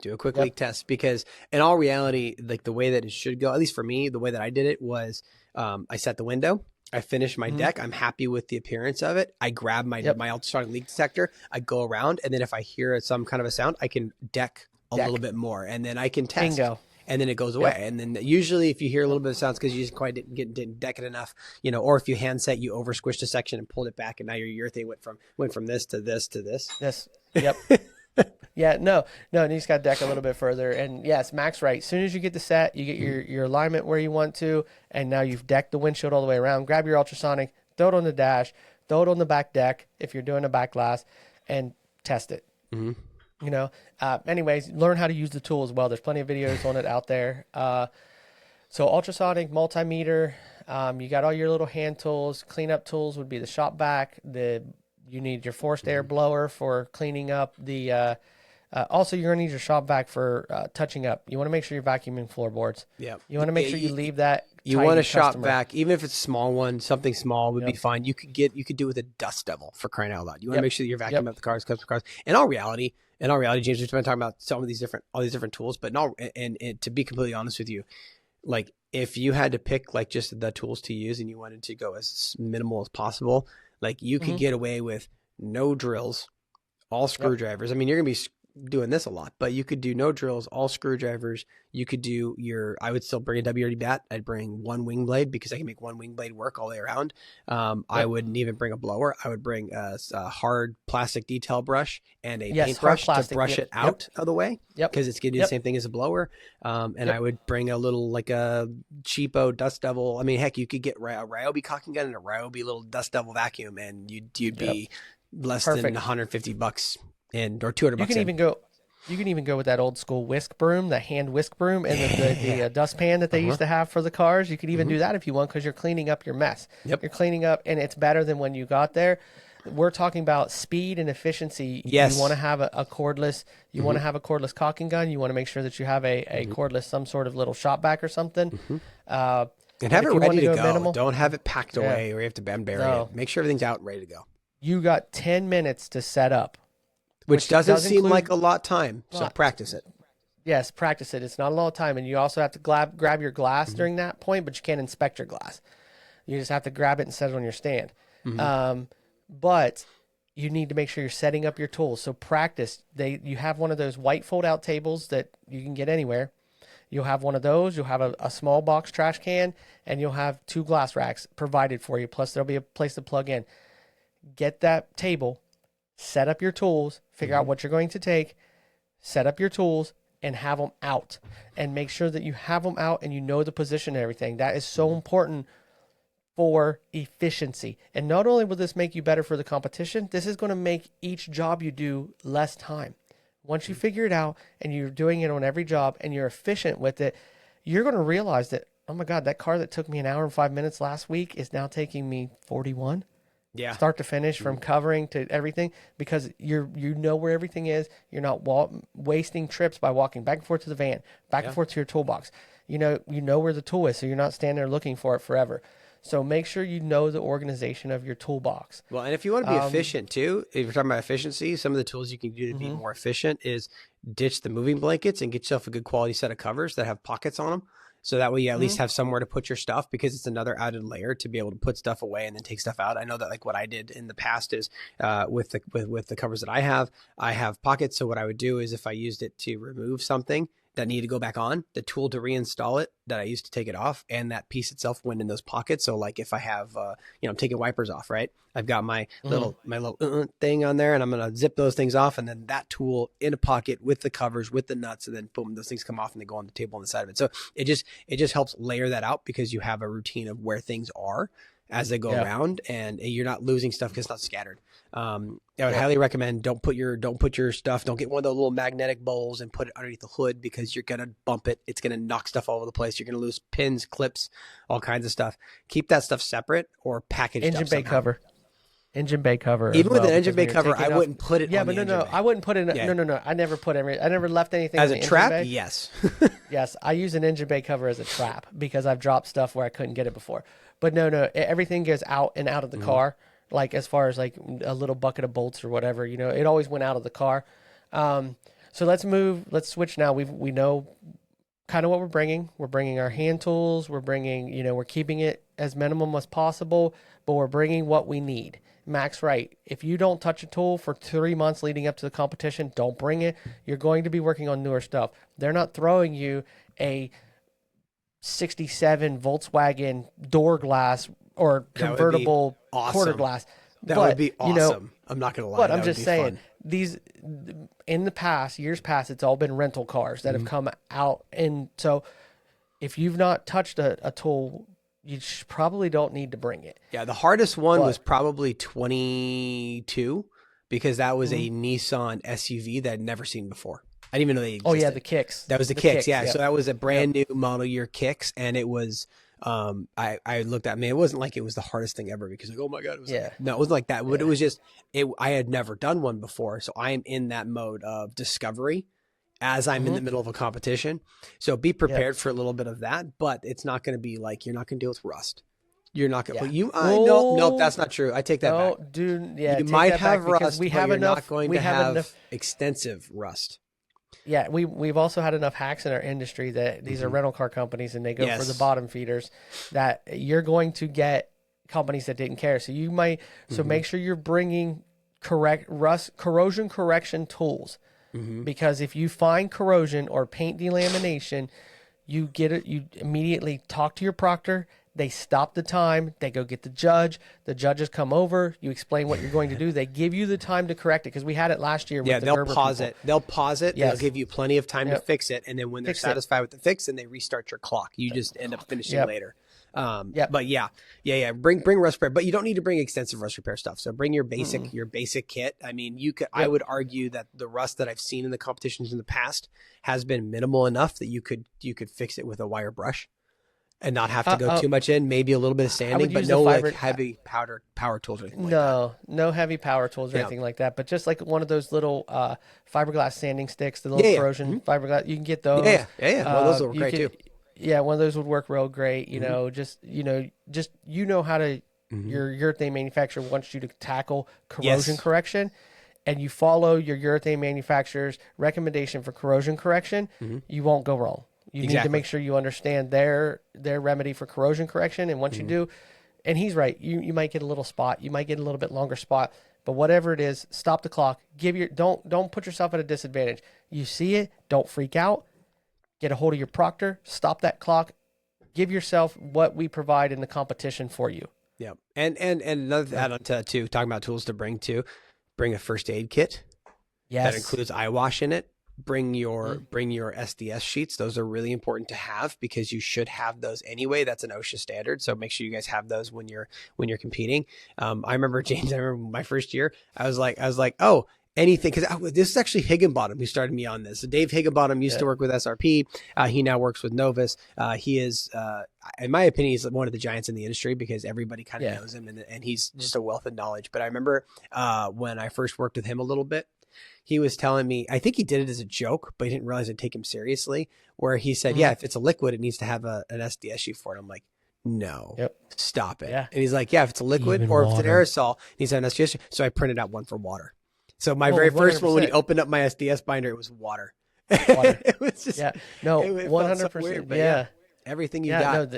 do a quick Yep. leak test. Because in all reality, like the way that it should go, at least for me, the way that I did it was I set the window. I finished my deck. I'm happy with the appearance of it. I grab my ultrasonic leak detector. I go around, and then if I hear some kind of a sound, I can deck a little bit more, and then I can test. Bingo. And then it goes away. And then usually if you hear a little bit of sounds because you just quite didn't deck it enough, or if you handset, you over squished a section and pulled it back, and now your urethane went from this to this to this. This. Yep. Yeah, no, and you just got to deck a little bit further. And yes, Mac's right. As soon as you get the set, you get your alignment where you want to, and now you've decked the windshield all the way around. Grab your ultrasonic, throw it on the dash, throw it on the back deck if you're doing a back glass, and test it. Mm-hmm. Anyways, learn how to use the tool as well. There's plenty of videos on it out there. So ultrasonic, multimeter, you got all your little hand tools. Cleanup tools would be the shop vac. You need your forced air blower for cleaning up the. Also, you're gonna need your shop vac for touching up. You want to make sure you're vacuuming floorboards. Yeah. You want to make sure you leave that. You want a shop vac, even if it's a small one, something small would be fine. You could do it with a dust devil, for crying out loud. You want to make sure that you're vacuuming up the cars, custom cars. In all reality, James, we've been talking about all these different tools, but and to be completely honest with you, like if you had to pick like just the tools to use and you wanted to go as minimal as possible, like you could get away with no drills, all screwdrivers. I mean, you're gonna be doing this a lot, but you could do no drills, all screwdrivers. You could do I would still bring a WRD bat. I'd bring one wing blade because I can make one wing blade work all the way around. I wouldn't even bring a blower. I would bring a hard plastic detail brush and a paintbrush to brush it out of the way. Because it's going to do the same thing as a blower. And I would bring a little, like a cheapo dust devil. I mean, heck, you could get a Ryobi caulking gun and a Ryobi little dust devil vacuum, and you'd be less than $150 or $200. You can even go with that old school whisk broom, the hand whisk broom, and the dustpan that they used to have for the cars. You could even do that if you want, because you're cleaning up your mess. You're cleaning up, and it's better than when you got there. We're talking about speed and efficiency. Yes. You want to have a cordless. You want to have a cordless caulking gun. You want to make sure that you have a cordless, some sort of little shop vac or something. And have it ready to go. Minimal, don't have it packed away or you have to bury it. Make sure everything's out and ready to go. You got 10 minutes to set up. Which doesn't seem like a lot of time, so practice it. Yes, practice it. It's not a lot of time, and you also have to grab your glass during that point, but you can't inspect your glass. You just have to grab it and set it on your stand. But you need to make sure you're setting up your tools. So practice. You have one of those white fold-out tables that you can get anywhere. You'll have one of those. You'll have a small box trash can, and you'll have 2 glass racks provided for you, plus there'll be a place to plug in. Get that table. Set up your tools, figure out what you're going to take, set up your tools, and have them out. And make sure that you have them out and you know the position and everything. That is so important for efficiency. And not only will this make you better for the competition, this is going to make each job you do less time. Once you figure it out and you're doing it on every job and you're efficient with it, you're going to realize that, oh my God, that car that took me an hour and 5 minutes last week is now taking me 41. Yeah. Start to finish, from covering to everything, because you know where everything is. You're not wasting trips by walking back and forth to the van, back and forth to your toolbox. You know where the tool is, so you're not standing there looking for it forever. So make sure you know the organization of your toolbox. Well, and if you want to be efficient too, if you're talking about efficiency, some of the tools you can do to be more efficient is ditch the moving blankets and get yourself a good quality set of covers that have pockets on them. So that way you at least have somewhere to put your stuff, because it's another added layer to be able to put stuff away and then take stuff out. I know that like what I did in the past is with the covers that I have pockets. So what I would do is if I used it to remove something that needed to go back on, the tool to reinstall it that I used to take it off, and that piece itself went in those pockets. So like if I have, I'm taking wipers off, right? I've got my little thing on there, and I'm going to zip those things off, and then that tool in a pocket with the covers, with the nuts, and then boom, those things come off and they go on the table on the side of it. So it just helps layer that out, because you have a routine of where things are as they go around, and you're not losing stuff because it's not scattered. I would highly recommend don't put your stuff, don't get one of those little magnetic bowls and put it underneath the hood, because you're going to bump it. It's going to knock stuff all over the place. You're going to lose pins, clips, all kinds of stuff. Keep that stuff separate or packaged Engine up bay somehow. cover. Engine bay cover. as Even with well, an engine because bay when you're cover, I taking off- wouldn't put it Yeah, on but the engine bay. I wouldn't put it. Yeah. No. I never left anything As in a the trap, engine bay. yes. Yes, I use an engine bay cover as a trap because I've dropped stuff where I couldn't get it before. But no, everything goes out and out of the car. Like as far as like a little bucket of bolts or whatever, it always went out of the car. So let's switch now. We know kind of what we're bringing. We're bringing our hand tools. We're bringing, we're keeping it as minimum as possible, but we're bringing what we need. Mac's right. If you don't touch a tool for 3 months leading up to the competition, don't bring it. You're going to be working on newer stuff. They're not throwing you a 67 Volkswagen door glass or convertible awesome. quarter glass. That would be awesome. I'm not going to lie. But that I'm would just be saying, fun. in the past, years past, it's all been rental cars that have come out. And so if you've not touched a tool, you probably don't need to bring it. Yeah, the hardest one was probably 22 because that was a Nissan SUV that I'd never seen before. I didn't even know they existed. Oh, yeah, the Kicks. That was the Kicks, yeah. Yep. So that was a brand new model year Kicks, and it was I looked at me. It wasn't like it was the hardest thing ever because like, oh my God, it was no, it wasn't like that. But it was just I had never done one before. So I am in that mode of discovery as I'm in the middle of a competition. So be prepared for a little bit of that, but it's not going to be like you're not going to deal with rust. You're not going to nope, that's not true. I take that back. Dude, yeah, you might have rust, we but have you're enough, not going to have extensive rust. Yeah, we've also had enough hacks in our industry that these are rental car companies and they go for the bottom feeders that you're going to get companies that didn't care. So you might make sure you're bringing corrosion correction tools because if you find corrosion or paint delamination, you immediately talk to your proctor. They stop the time. They go get the judge. The judges come over. You explain what you're going to do. They give you the time to correct it because we had it last year. With the they'll Gerber pause people. it. They'll pause it. Yes. They'll give you plenty of time to fix it, and then when they're satisfied with the fix, then they restart your clock. You just end up finishing later. But bring rust repair, but you don't need to bring extensive rust repair stuff. So bring your basic kit. I mean, I would argue that the rust that I've seen in the competitions in the past has been minimal enough that you could fix it with a wire brush. And not have to go too much in, maybe a little bit of sanding, but no like heavy power tools or anything like that. No heavy power tools or anything like that. But just like one of those little fiberglass sanding sticks, the little corrosion fiberglass, you can get those. Yeah. Well, those will work great too. Yeah, one of those would work real great. You know, just how to your urethane manufacturer wants you to tackle corrosion correction, and you follow your urethane manufacturer's recommendation for corrosion correction, you won't go wrong. You need to make sure you understand their remedy for corrosion correction. And once you do, and he's right, you might get a little spot. You might get a little bit longer spot. But whatever it is, stop the clock. Don't put yourself at a disadvantage. You see it, don't freak out. Get a hold of your proctor, stop that clock. Give yourself what we provide in the competition for you. Yeah. And another add on to too, talking about tools to bring a first aid kit. Yes. That includes eye wash in it. Bring your SDS sheets. Those are really important to have because you should have those anyway. That's an OSHA standard. So make sure you guys have those when you're competing. I remember James, my first year, I was like, oh, anything. Cause this is actually Higginbottom who started me on this. So Dave Higginbottom used to work with SRP. He now works with Novus. He is, in my opinion, he's one of the giants in the industry because everybody kind of knows him and he's just a wealth of knowledge. But I remember, when I first worked with him a little bit, he was telling me, I think he did it as a joke, but he didn't realize I'd take him seriously, where he said, if it's a liquid, it needs to have an SDS sheet for it. I'm like, no, stop it. Yeah. And he's like, if it's a liquid or if it's an aerosol, it needs to have an SDS sheet. So I printed out one for water. So my very first one, when he opened up my SDS binder, it was water. It was just, 100%. But everything you got.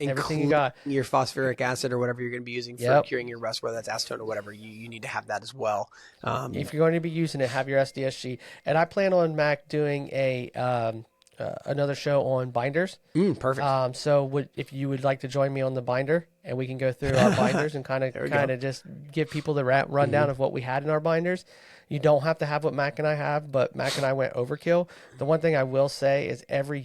Everything you got, your phosphoric acid or whatever you're going to be using for curing your rust, whether that's acetone or whatever, you need to have that as well. If you're going to be using it, have your SDS sheet. And I plan on Mac doing another show on binders. Perfect. So if you would like to join me on the binder, and we can go through our binders and kind of just give people the rundown of what we had in our binders. You don't have to have what Mac and I have, but Mac and I went overkill. The one thing I will say is every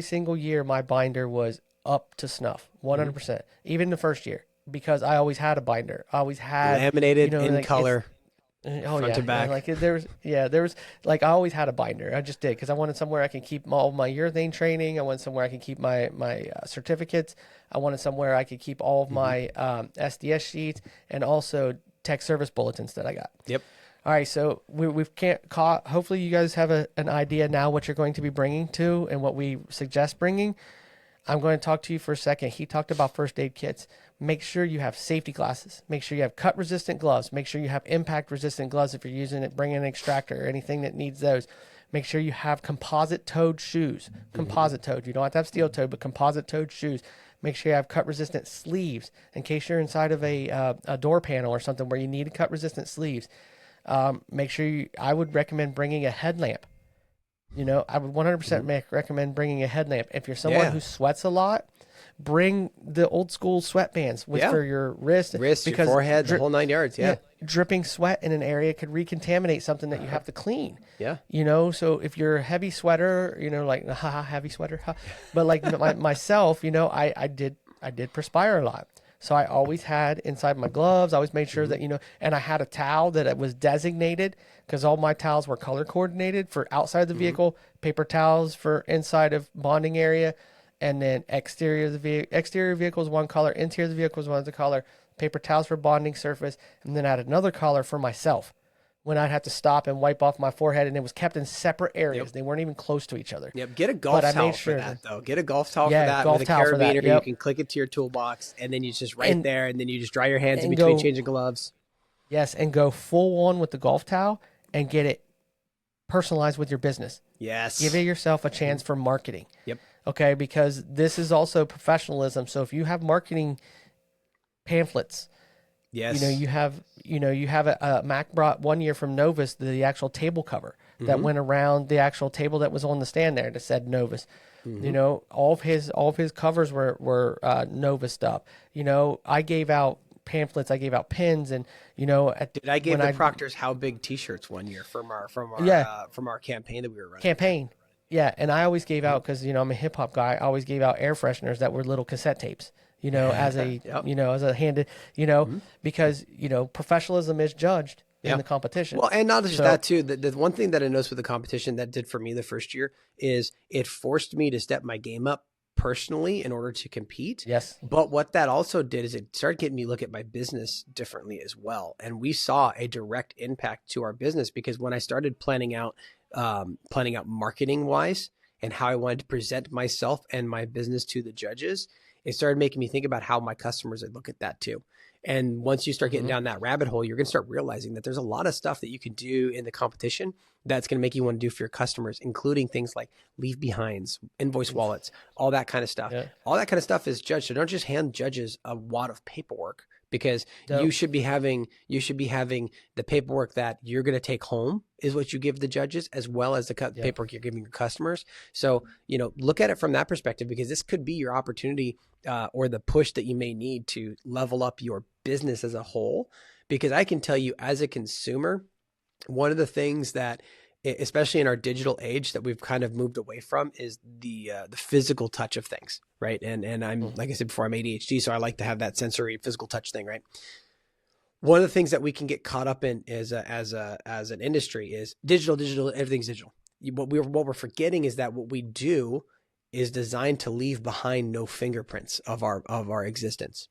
single year, my binder was up to snuff, 100%. Even the first year, because I always had a binder. I always had laminated in color. Oh front yeah, to back. like there was like I always had a binder. I just did because I wanted somewhere I can keep all my urethane training. I wanted somewhere I could keep my certificates. I wanted somewhere I could keep all of my SDS sheets and also tech service bulletins that I got. Yep. All right, so we've can't caught. Hopefully, you guys have an idea now what you're going to be bringing to and what we suggest bringing. I'm going to talk to you for a second. He talked about first aid kits. Make sure you have safety glasses. Make sure you have cut resistant gloves. Make sure you have impact resistant gloves if you're using it, bringing an extractor or anything that needs those. Make sure you have composite toed shoes. Composite toed. You don't have to have steel toed, but composite toed shoes. Make sure you have cut resistant sleeves in case you're inside of a door panel or something where you need cut resistant sleeves. Make sure I would recommend bringing a headlamp. I would 100% recommend bringing a headlamp. If you're someone who sweats a lot, bring the old school sweatbands for your wrist, your forehead, the whole 9 yards. Yeah. Dripping sweat in an area could recontaminate something that you have to clean. Yeah. So if you're a heavy sweater, like heavy sweater, but like myself, I did perspire a lot. So I always had inside my gloves, I always made sure that, and I had a towel that it was designated because all my towels were color coordinated for outside the vehicle, paper towels for inside of bonding area, and then exterior vehicle is one color, interior of the vehicle is one other color, paper towels for bonding surface, and then I had another color for myself when I'd have to stop and wipe off my forehead, and it was kept in separate areas. They weren't even close to each other. Yep. Get a golf towel for that, though. Get a golf towel for that with a carabiner. You can click it to your toolbox, and then you just there, and then you just dry your hands in between changing gloves. Yes, and go full on with the golf towel and get it personalized with your business. Yes. Give yourself a chance for marketing. Yep. Okay, because this is also professionalism. So if you have marketing pamphlets, yes, you have a Mac brought one year from Novus the actual table cover that went around the actual table that was on the stand there that said Novus. All of his covers were Novus stuff. I gave out pamphlets, I gave out pins, and I gave the Proctors How Big T-shirts one year from our campaign that we were running. Yeah, and I always gave out because I'm a hip hop guy. I always gave out air fresheners that were little cassette tapes. As a as a handed, because professionalism is judged in the competition. Well, and not just that too. The one thing that I noticed with the competition that did for me the first year is it forced me to step my game up personally in order to compete. Yes. But what that also did is it started getting me to look at my business differently as well. And we saw a direct impact to our business because when I started planning out marketing wise and how I wanted to present myself and my business to the judges, it started making me think about how my customers would look at that too. And once you start getting down that rabbit hole, you're going to start realizing that there's a lot of stuff that you can do in the competition that's going to make you want to do for your customers, including things like leave behinds, invoice wallets, all that kind of stuff. Yeah. All that kind of stuff is judged. So don't just hand judges a wad of paperwork because you should be having the paperwork that you're going to take home is what you give the judges, as well as the paperwork you're giving your customers. So, look at it from that perspective, because this could be your opportunity or the push that you may need to level up your business as a whole. Because I can tell you as a consumer, one of the things that, especially in our digital age, that we've kind of moved away from is the physical touch of things, right? And I'm, like I said before, I'm ADHD, so I like to have that sensory physical touch thing, right? One of the things that we can get caught up in as an industry is digital, everything's digital. What we're forgetting is that what we do is designed to leave behind no fingerprints of our existence.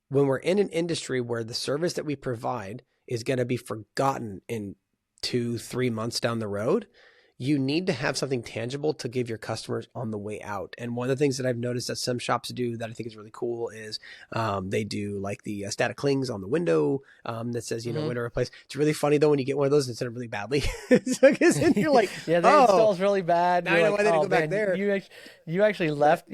When we're in an industry where the service that we provide is going to be forgotten in 2-3 months down the road, you need to have something tangible to give your customers on the way out. And one of the things that I've noticed that some shops do that I think is really cool is they do like the static clings on the window that says, window replace. It's really funny though when you get one of those instead of really badly. Because then you're like, the install's really bad. Now I know why they didn't go back there. You actually left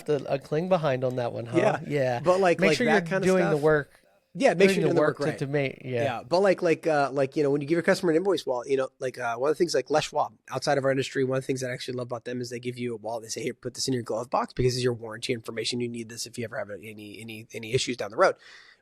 a cling behind on that one, huh? Yeah. But make sure you're doing the work. Yeah, make sure you're doing the work right. To make, yeah. But when you give your customer an invoice wallet, one of the things like Les Schwab outside of our industry, one of the things that I actually love about them is they give you a wallet. They say, here, put this in your glove box because it's your warranty information. You need this if you ever have any issues down the road.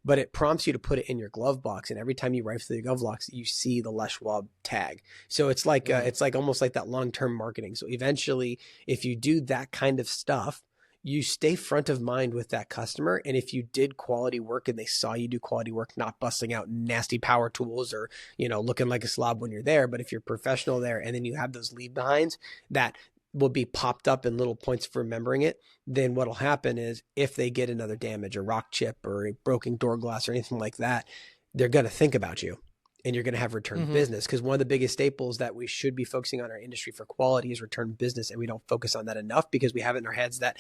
But it prompts you to put it in your glove box, and every time you write through the glove box, you see the Les Schwab tag. So it's like it's like almost like that long-term marketing. So eventually, if you do that kind of stuff, you stay front of mind with that customer. And if you did quality work and they saw you do quality work, not busting out nasty power tools or, looking like a slob when you're there, but if you're professional there and then you have those leave behinds that will be popped up in little points for remembering it, then what'll happen is if they get another damage, a rock chip or a broken door glass or anything like that, they're going to think about you. And you're going to have return business, because one of the biggest staples that we should be focusing on our industry for quality is return business. And we don't focus on that enough because we have it in our heads that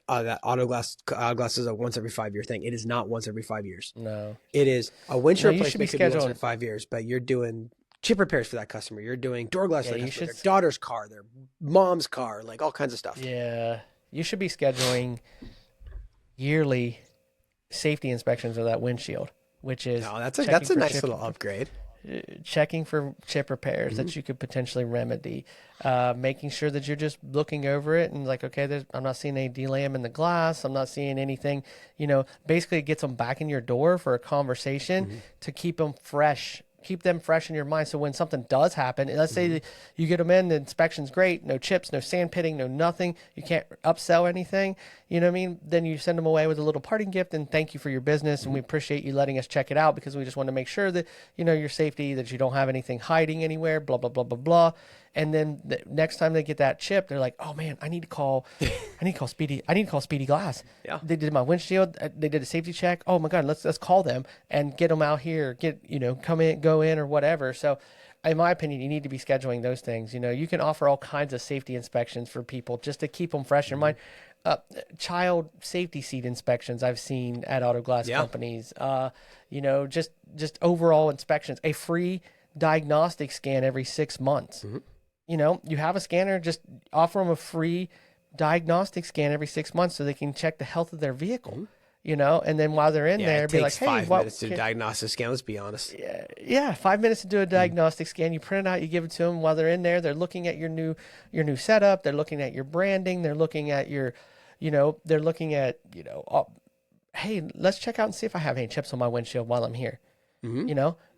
auto glass is a once every 5 year thing. It is not once every 5 years. No, it is a windshield you should be replacement could be once scheduling every 5 years, but you're doing chip repairs for that customer. You're doing door glass for that you customer, should their daughter's car, their mom's car, like all kinds of stuff. Yeah, you should be scheduling yearly safety inspections of that windshield, which is that's checking a for nice chip- little upgrade. checking for chip repairs that you could potentially remedy, making sure that you're just looking over it and like, okay, I'm not seeing any delam in the glass. I'm not seeing anything, basically it gets them back in your door for a conversation to keep them fresh. Keep them fresh in your mind. So when something does happen, let's say you get them in, the inspection's great, no chips, no sand pitting, no nothing. You can't upsell anything. You know what I mean? Then you send them away with a little parting gift and thank you for your business. And we appreciate you letting us check it out because we just want to make sure that, your safety, that you don't have anything hiding anywhere, blah, blah, blah, blah, blah. And then the next time they get that chip, they're like, "Oh man, I need to call Speedy. I need to call Speedy Glass. Yeah. They did my windshield. They did a safety check. Oh my God, let's call them and get them out here. Come in, go in, or whatever." So, in my opinion, you need to be scheduling those things. You can offer all kinds of safety inspections for people just to keep them fresh in mind. Child safety seat inspections I've seen at auto glass companies. Just overall inspections. A free diagnostic scan every 6 months. You have a scanner, just offer them a free diagnostic scan every 6 months so they can check the health of their vehicle, and then while they're in there, it be like, takes hey, 5 minutes to do a diagnostic scan. Let's be honest. Yeah, 5 minutes to do a diagnostic scan. You print it out, you give it to them. While they're in there, they're looking at your new setup. They're looking at your branding. They're looking at your, hey, let's check out and see if I have any chips on my windshield while I'm here.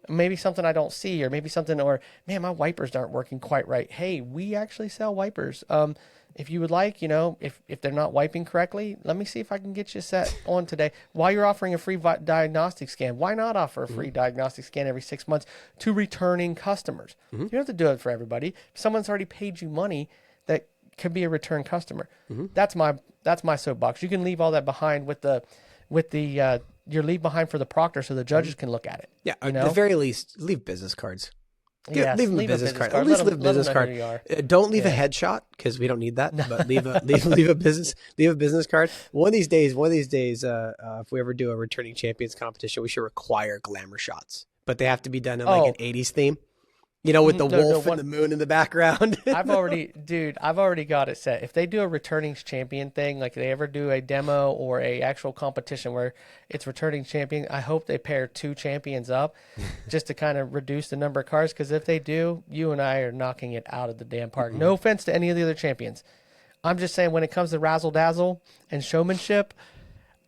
Maybe something I don't see, or maybe something, or man, my wipers aren't working quite right. Hey, we actually sell wipers. If you would like, if they're not wiping correctly, let me see if I can get you set on today. While you're offering a free diagnostic scan, why not offer a free diagnostic scan every 6 months to returning customers? You don't have to do it for everybody. If someone's already paid you money, that could be a return customer. That's my soapbox. You can leave all that behind with the your leave behind for the proctor so the judges can look at it. Yeah, at the very least, leave business cards. Yes, leave them a business card. At least leave a business card. Don't leave a headshot because we don't need that. But leave a business card. One of these days, if we ever do a returning champions competition, we should require glamour shots. But they have to be done in like an '80s theme. With the wolf and the moon in the background. I've already got it set. If they do a returning champion thing, like they ever do a demo or a actual competition where it's returning champion, I hope they pair 2 champions up just to kind of reduce the number of cars. Because if they do, you and I are knocking it out of the damn park. No offense to any of the other champions. I'm just saying when it comes to razzle dazzle and showmanship,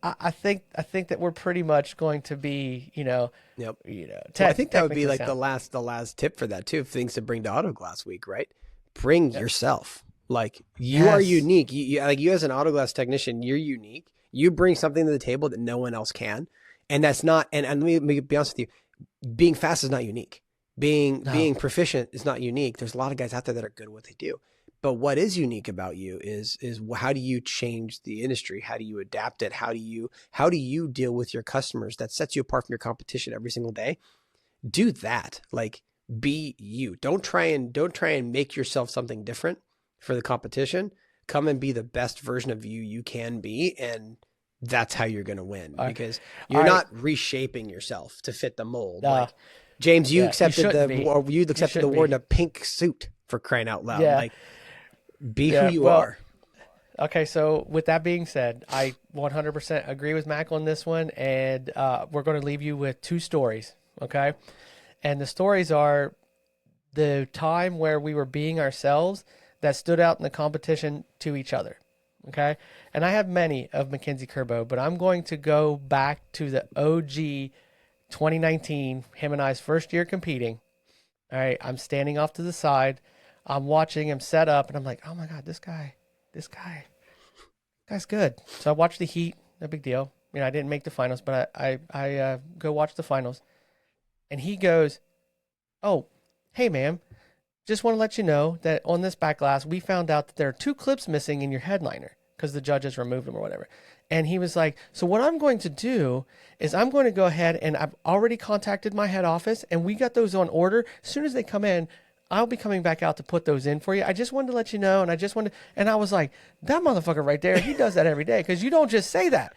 I think that we're pretty much going to be, Well, I think that would be like the last tip for that too. Things to bring to Auto Glass Week, right? Bring yourself. Like you are unique. You as an auto glass technician, you're unique. You bring something to the table that no one else can, and that's not. And let me be honest with you, being fast is not unique. Being proficient is not unique. There's a lot of guys out there that are good at what they do. But what is unique about you is how do you change the industry? How do you adapt it? How do you deal with your customers? That sets you apart from your competition every single day. Do that. Like be you. Don't try and make yourself something different for the competition. Come and be the best version of you can be, and that's how you're going to win because you're not reshaping yourself to fit the mold. Like James, you accepted the award in a pink suit, for crying out loud. Like be who you are. Okay, so with that being said, I 100% agree with Mac on this one, and we're going to leave you with 2 stories, okay? And the stories are the time where we were being ourselves that stood out in the competition to each other, okay? And I have many of Mackenzie Curbow, but I'm going to go back to the OG 2019, him and I's first year competing. All right, I'm standing off to the side. I'm watching him set up, and I'm like, oh, my God, this guy, Guy's good. So I watched the Heat. No big deal. You know, I didn't make the finals, but I go watch the finals. And he goes, "Oh, hey, ma'am, just want to let you know that on this back glass, we found out that there are 2 clips missing in your headliner because the judges removed them or whatever." And he was like, "So what I'm going to do is I'm going to go ahead and I've already contacted my head office and we got those on order. As soon as they come in, I'll be coming back out to put those in for you. I just wanted to let you know." And I was like, that motherfucker right there, he does that every day because you don't just say that.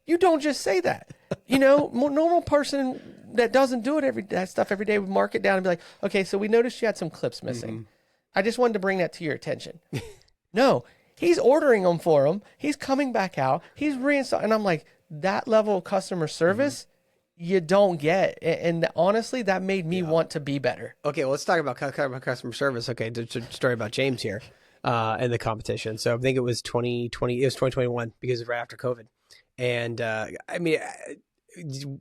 You don't just say that. You know, normal person that doesn't do that stuff every day would mark it down and be like, "Okay, so we noticed you had some clips missing. I just wanted to bring that to your attention." No, he's ordering them for him. He's coming back out. He's reinstalling. And I'm like, that level of customer service, you don't get. And honestly, that made me want to be better. Okay, well, let's talk about customer service. Okay, the story about James here in the competition. So I think it was 2020. It was 2021 because of right after COVID. And I mean,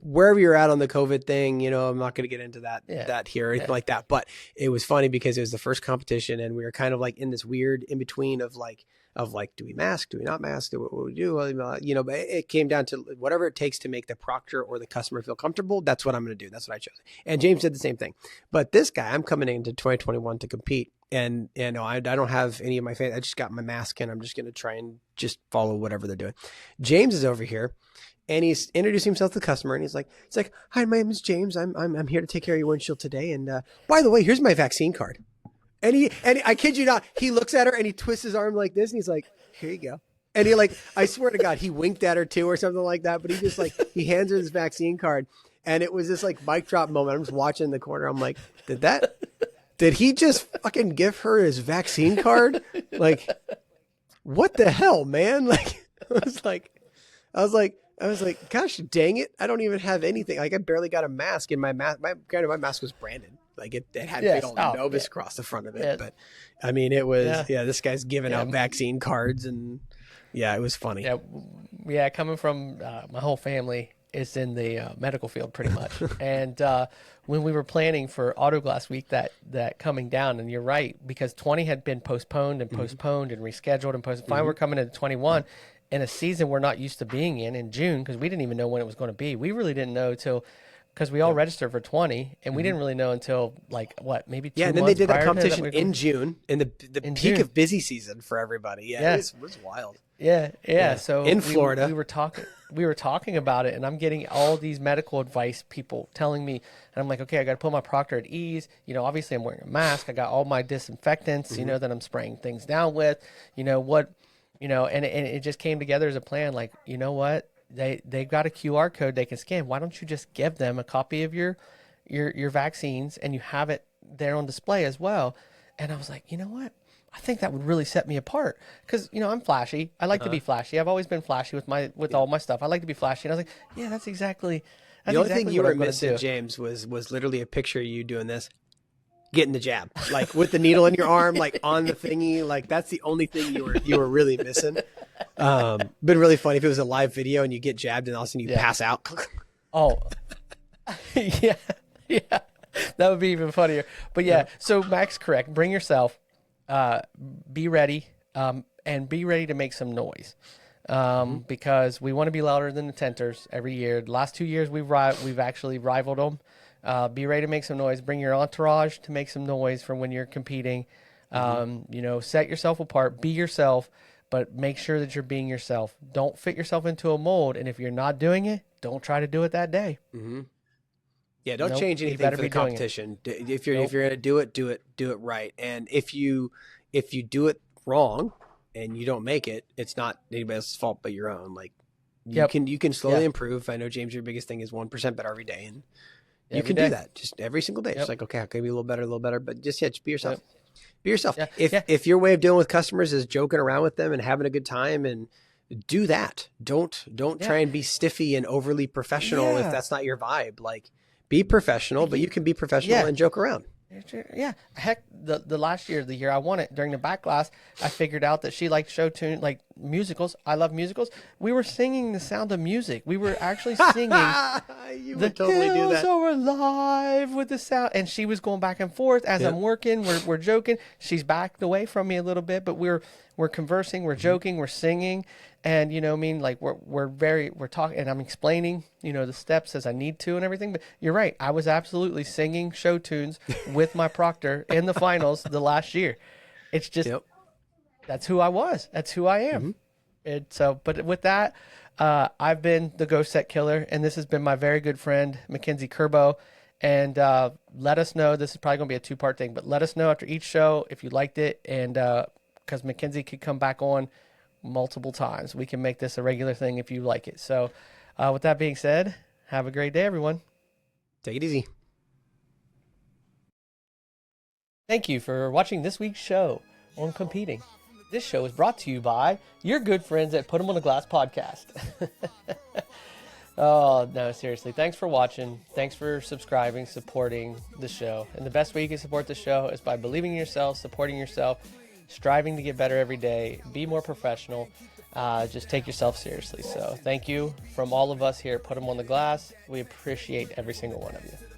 wherever you're at on the COVID thing, you know, I'm not going to get into that here or anything like that. But it was funny because it was the first competition, and we were kind of like in this weird in between of like, do we mask? Do we not mask? What we do? You know, but it came down to whatever it takes to make the proctor or the customer feel comfortable. That's what I'm going to do. That's what I chose. And James did the same thing. But this guy, I'm coming into 2021 to compete. And no, I don't have any of my face. I just got my mask and I'm just going to try and just follow whatever they're doing. James is over here and he's introducing himself to the customer and he's like, "Hi, my name is James. I'm here to take care of your windshield today. And by the way, here's my vaccine card." And I kid you not, he looks at her and he twists his arm like this and he's like, "Here you go." And he like, I swear to God, he winked at her too or something like that. But he just like, he hands her his vaccine card. And it was this like mic drop moment. I'm just watching in the corner. I'm like, did he just fucking give her his vaccine card? Like, what the hell, man? Like, I was like, gosh, dang it. I don't even have anything. Like, I barely got a mask, and my mask was branded. Like, it had big old Novus across the front of it. But I mean, it was, this guy's giving out vaccine cards, and it was funny. Yeah. Coming from my whole family is in the medical field pretty much. And when we were planning for Autoglass Week that coming down, and you're right, because 20 had been postponed and postponed and rescheduled and postponed. Finally, we're coming into 21 in a season we're not used to being in June, because we didn't even know when it was going to be. We really didn't know till, because we all registered for 20, and we didn't really know until like maybe 2 months. And then they did that competition in June, in the peak of busy season for everybody. It was wild. Yeah. So in Florida, we were talking about it, and I'm getting all these medical advice people telling me, and I'm like, okay, I got to put my proctor at ease. You know, obviously I'm wearing a mask. I got all my disinfectants, you know, that I'm spraying things down with, and it just came together as a plan. Like, you know what? They've got a QR code they can scan. Why don't you just give them a copy of your vaccines, and you have it there on display as well? And I was like, you know what? I think that would really set me apart, because, you know, I'm flashy. I like to be flashy. I've always been flashy with all my stuff. I like to be flashy. And I was like, yeah, that's exactly the only thing you were missing, James, was literally a picture of you doing this, getting the jab, like with the needle in your arm, like on the thingy. Like, that's the only thing you were really missing. Been really funny if it was a live video and you get jabbed and all of a sudden you pass out. Oh, yeah. That would be even funnier. But so Mac's correct. Bring yourself. Be ready, and be ready to make some noise, because we want to be louder than the tenters every year. The last 2 years we've actually rivaled them. Be ready to make some noise. Bring your entourage to make some noise for when you're competing. Set yourself apart. Be yourself, but make sure that you're being yourself. Don't fit yourself into a mold, and if you're not doing it, don't try to do it that day. Yeah, don't change anything for the competition. If you're gonna do it right. And if you do it wrong and you don't make it, it's not anybody else's fault but your own. Like, you can slowly improve. I know, James, your biggest thing is 1% better every day, and you can do that just every single day. It's like, okay, I can be a little better, but just be yourself. Be yourself. If your way of dealing with customers is joking around with them and having a good time, and do that. Don't try and be stiffy and overly professional if that's not your vibe. Like, be professional, but you can be professional and joke around. Yeah. Heck, the last year, the year I won it, during the back class, I figured out that she liked show tune, like musicals. I love musicals. We were singing The Sound of Music. We were actually singing You would totally do that. So we're live with the sound. And she was going back and forth as I'm working. We're joking. She's backed away from me a little bit, but we're conversing, we're joking, we're singing. And, you know what I mean? Like we're talking, and I'm explaining, you know, the steps as I need to and everything. But you're right. I was absolutely singing show tunes with my proctor in the finals the last year. It's just, that's who I was. That's who I am. But with that, I've been the Ghost Set Killer, and this has been my very good friend, Mackenzie Curbow. And let us know, this is probably going to be a 2-part thing, but let us know after each show if you liked it. And because Mackenzie could come back on multiple times. We can make this a regular thing if you like it. So with that being said, have a great day, everyone. Take it easy. Thank you for watching this week's show on competing. This show is brought to you by your good friends at Put 'em on the Glass podcast. Oh, no, seriously. Thanks for watching. Thanks for subscribing, supporting the show. And the best way you can support the show is by believing in yourself, supporting yourself, striving to get better every day, be more professional, just take yourself seriously. So thank you from all of us here at Put 'em on the Glass. We appreciate every single one of you.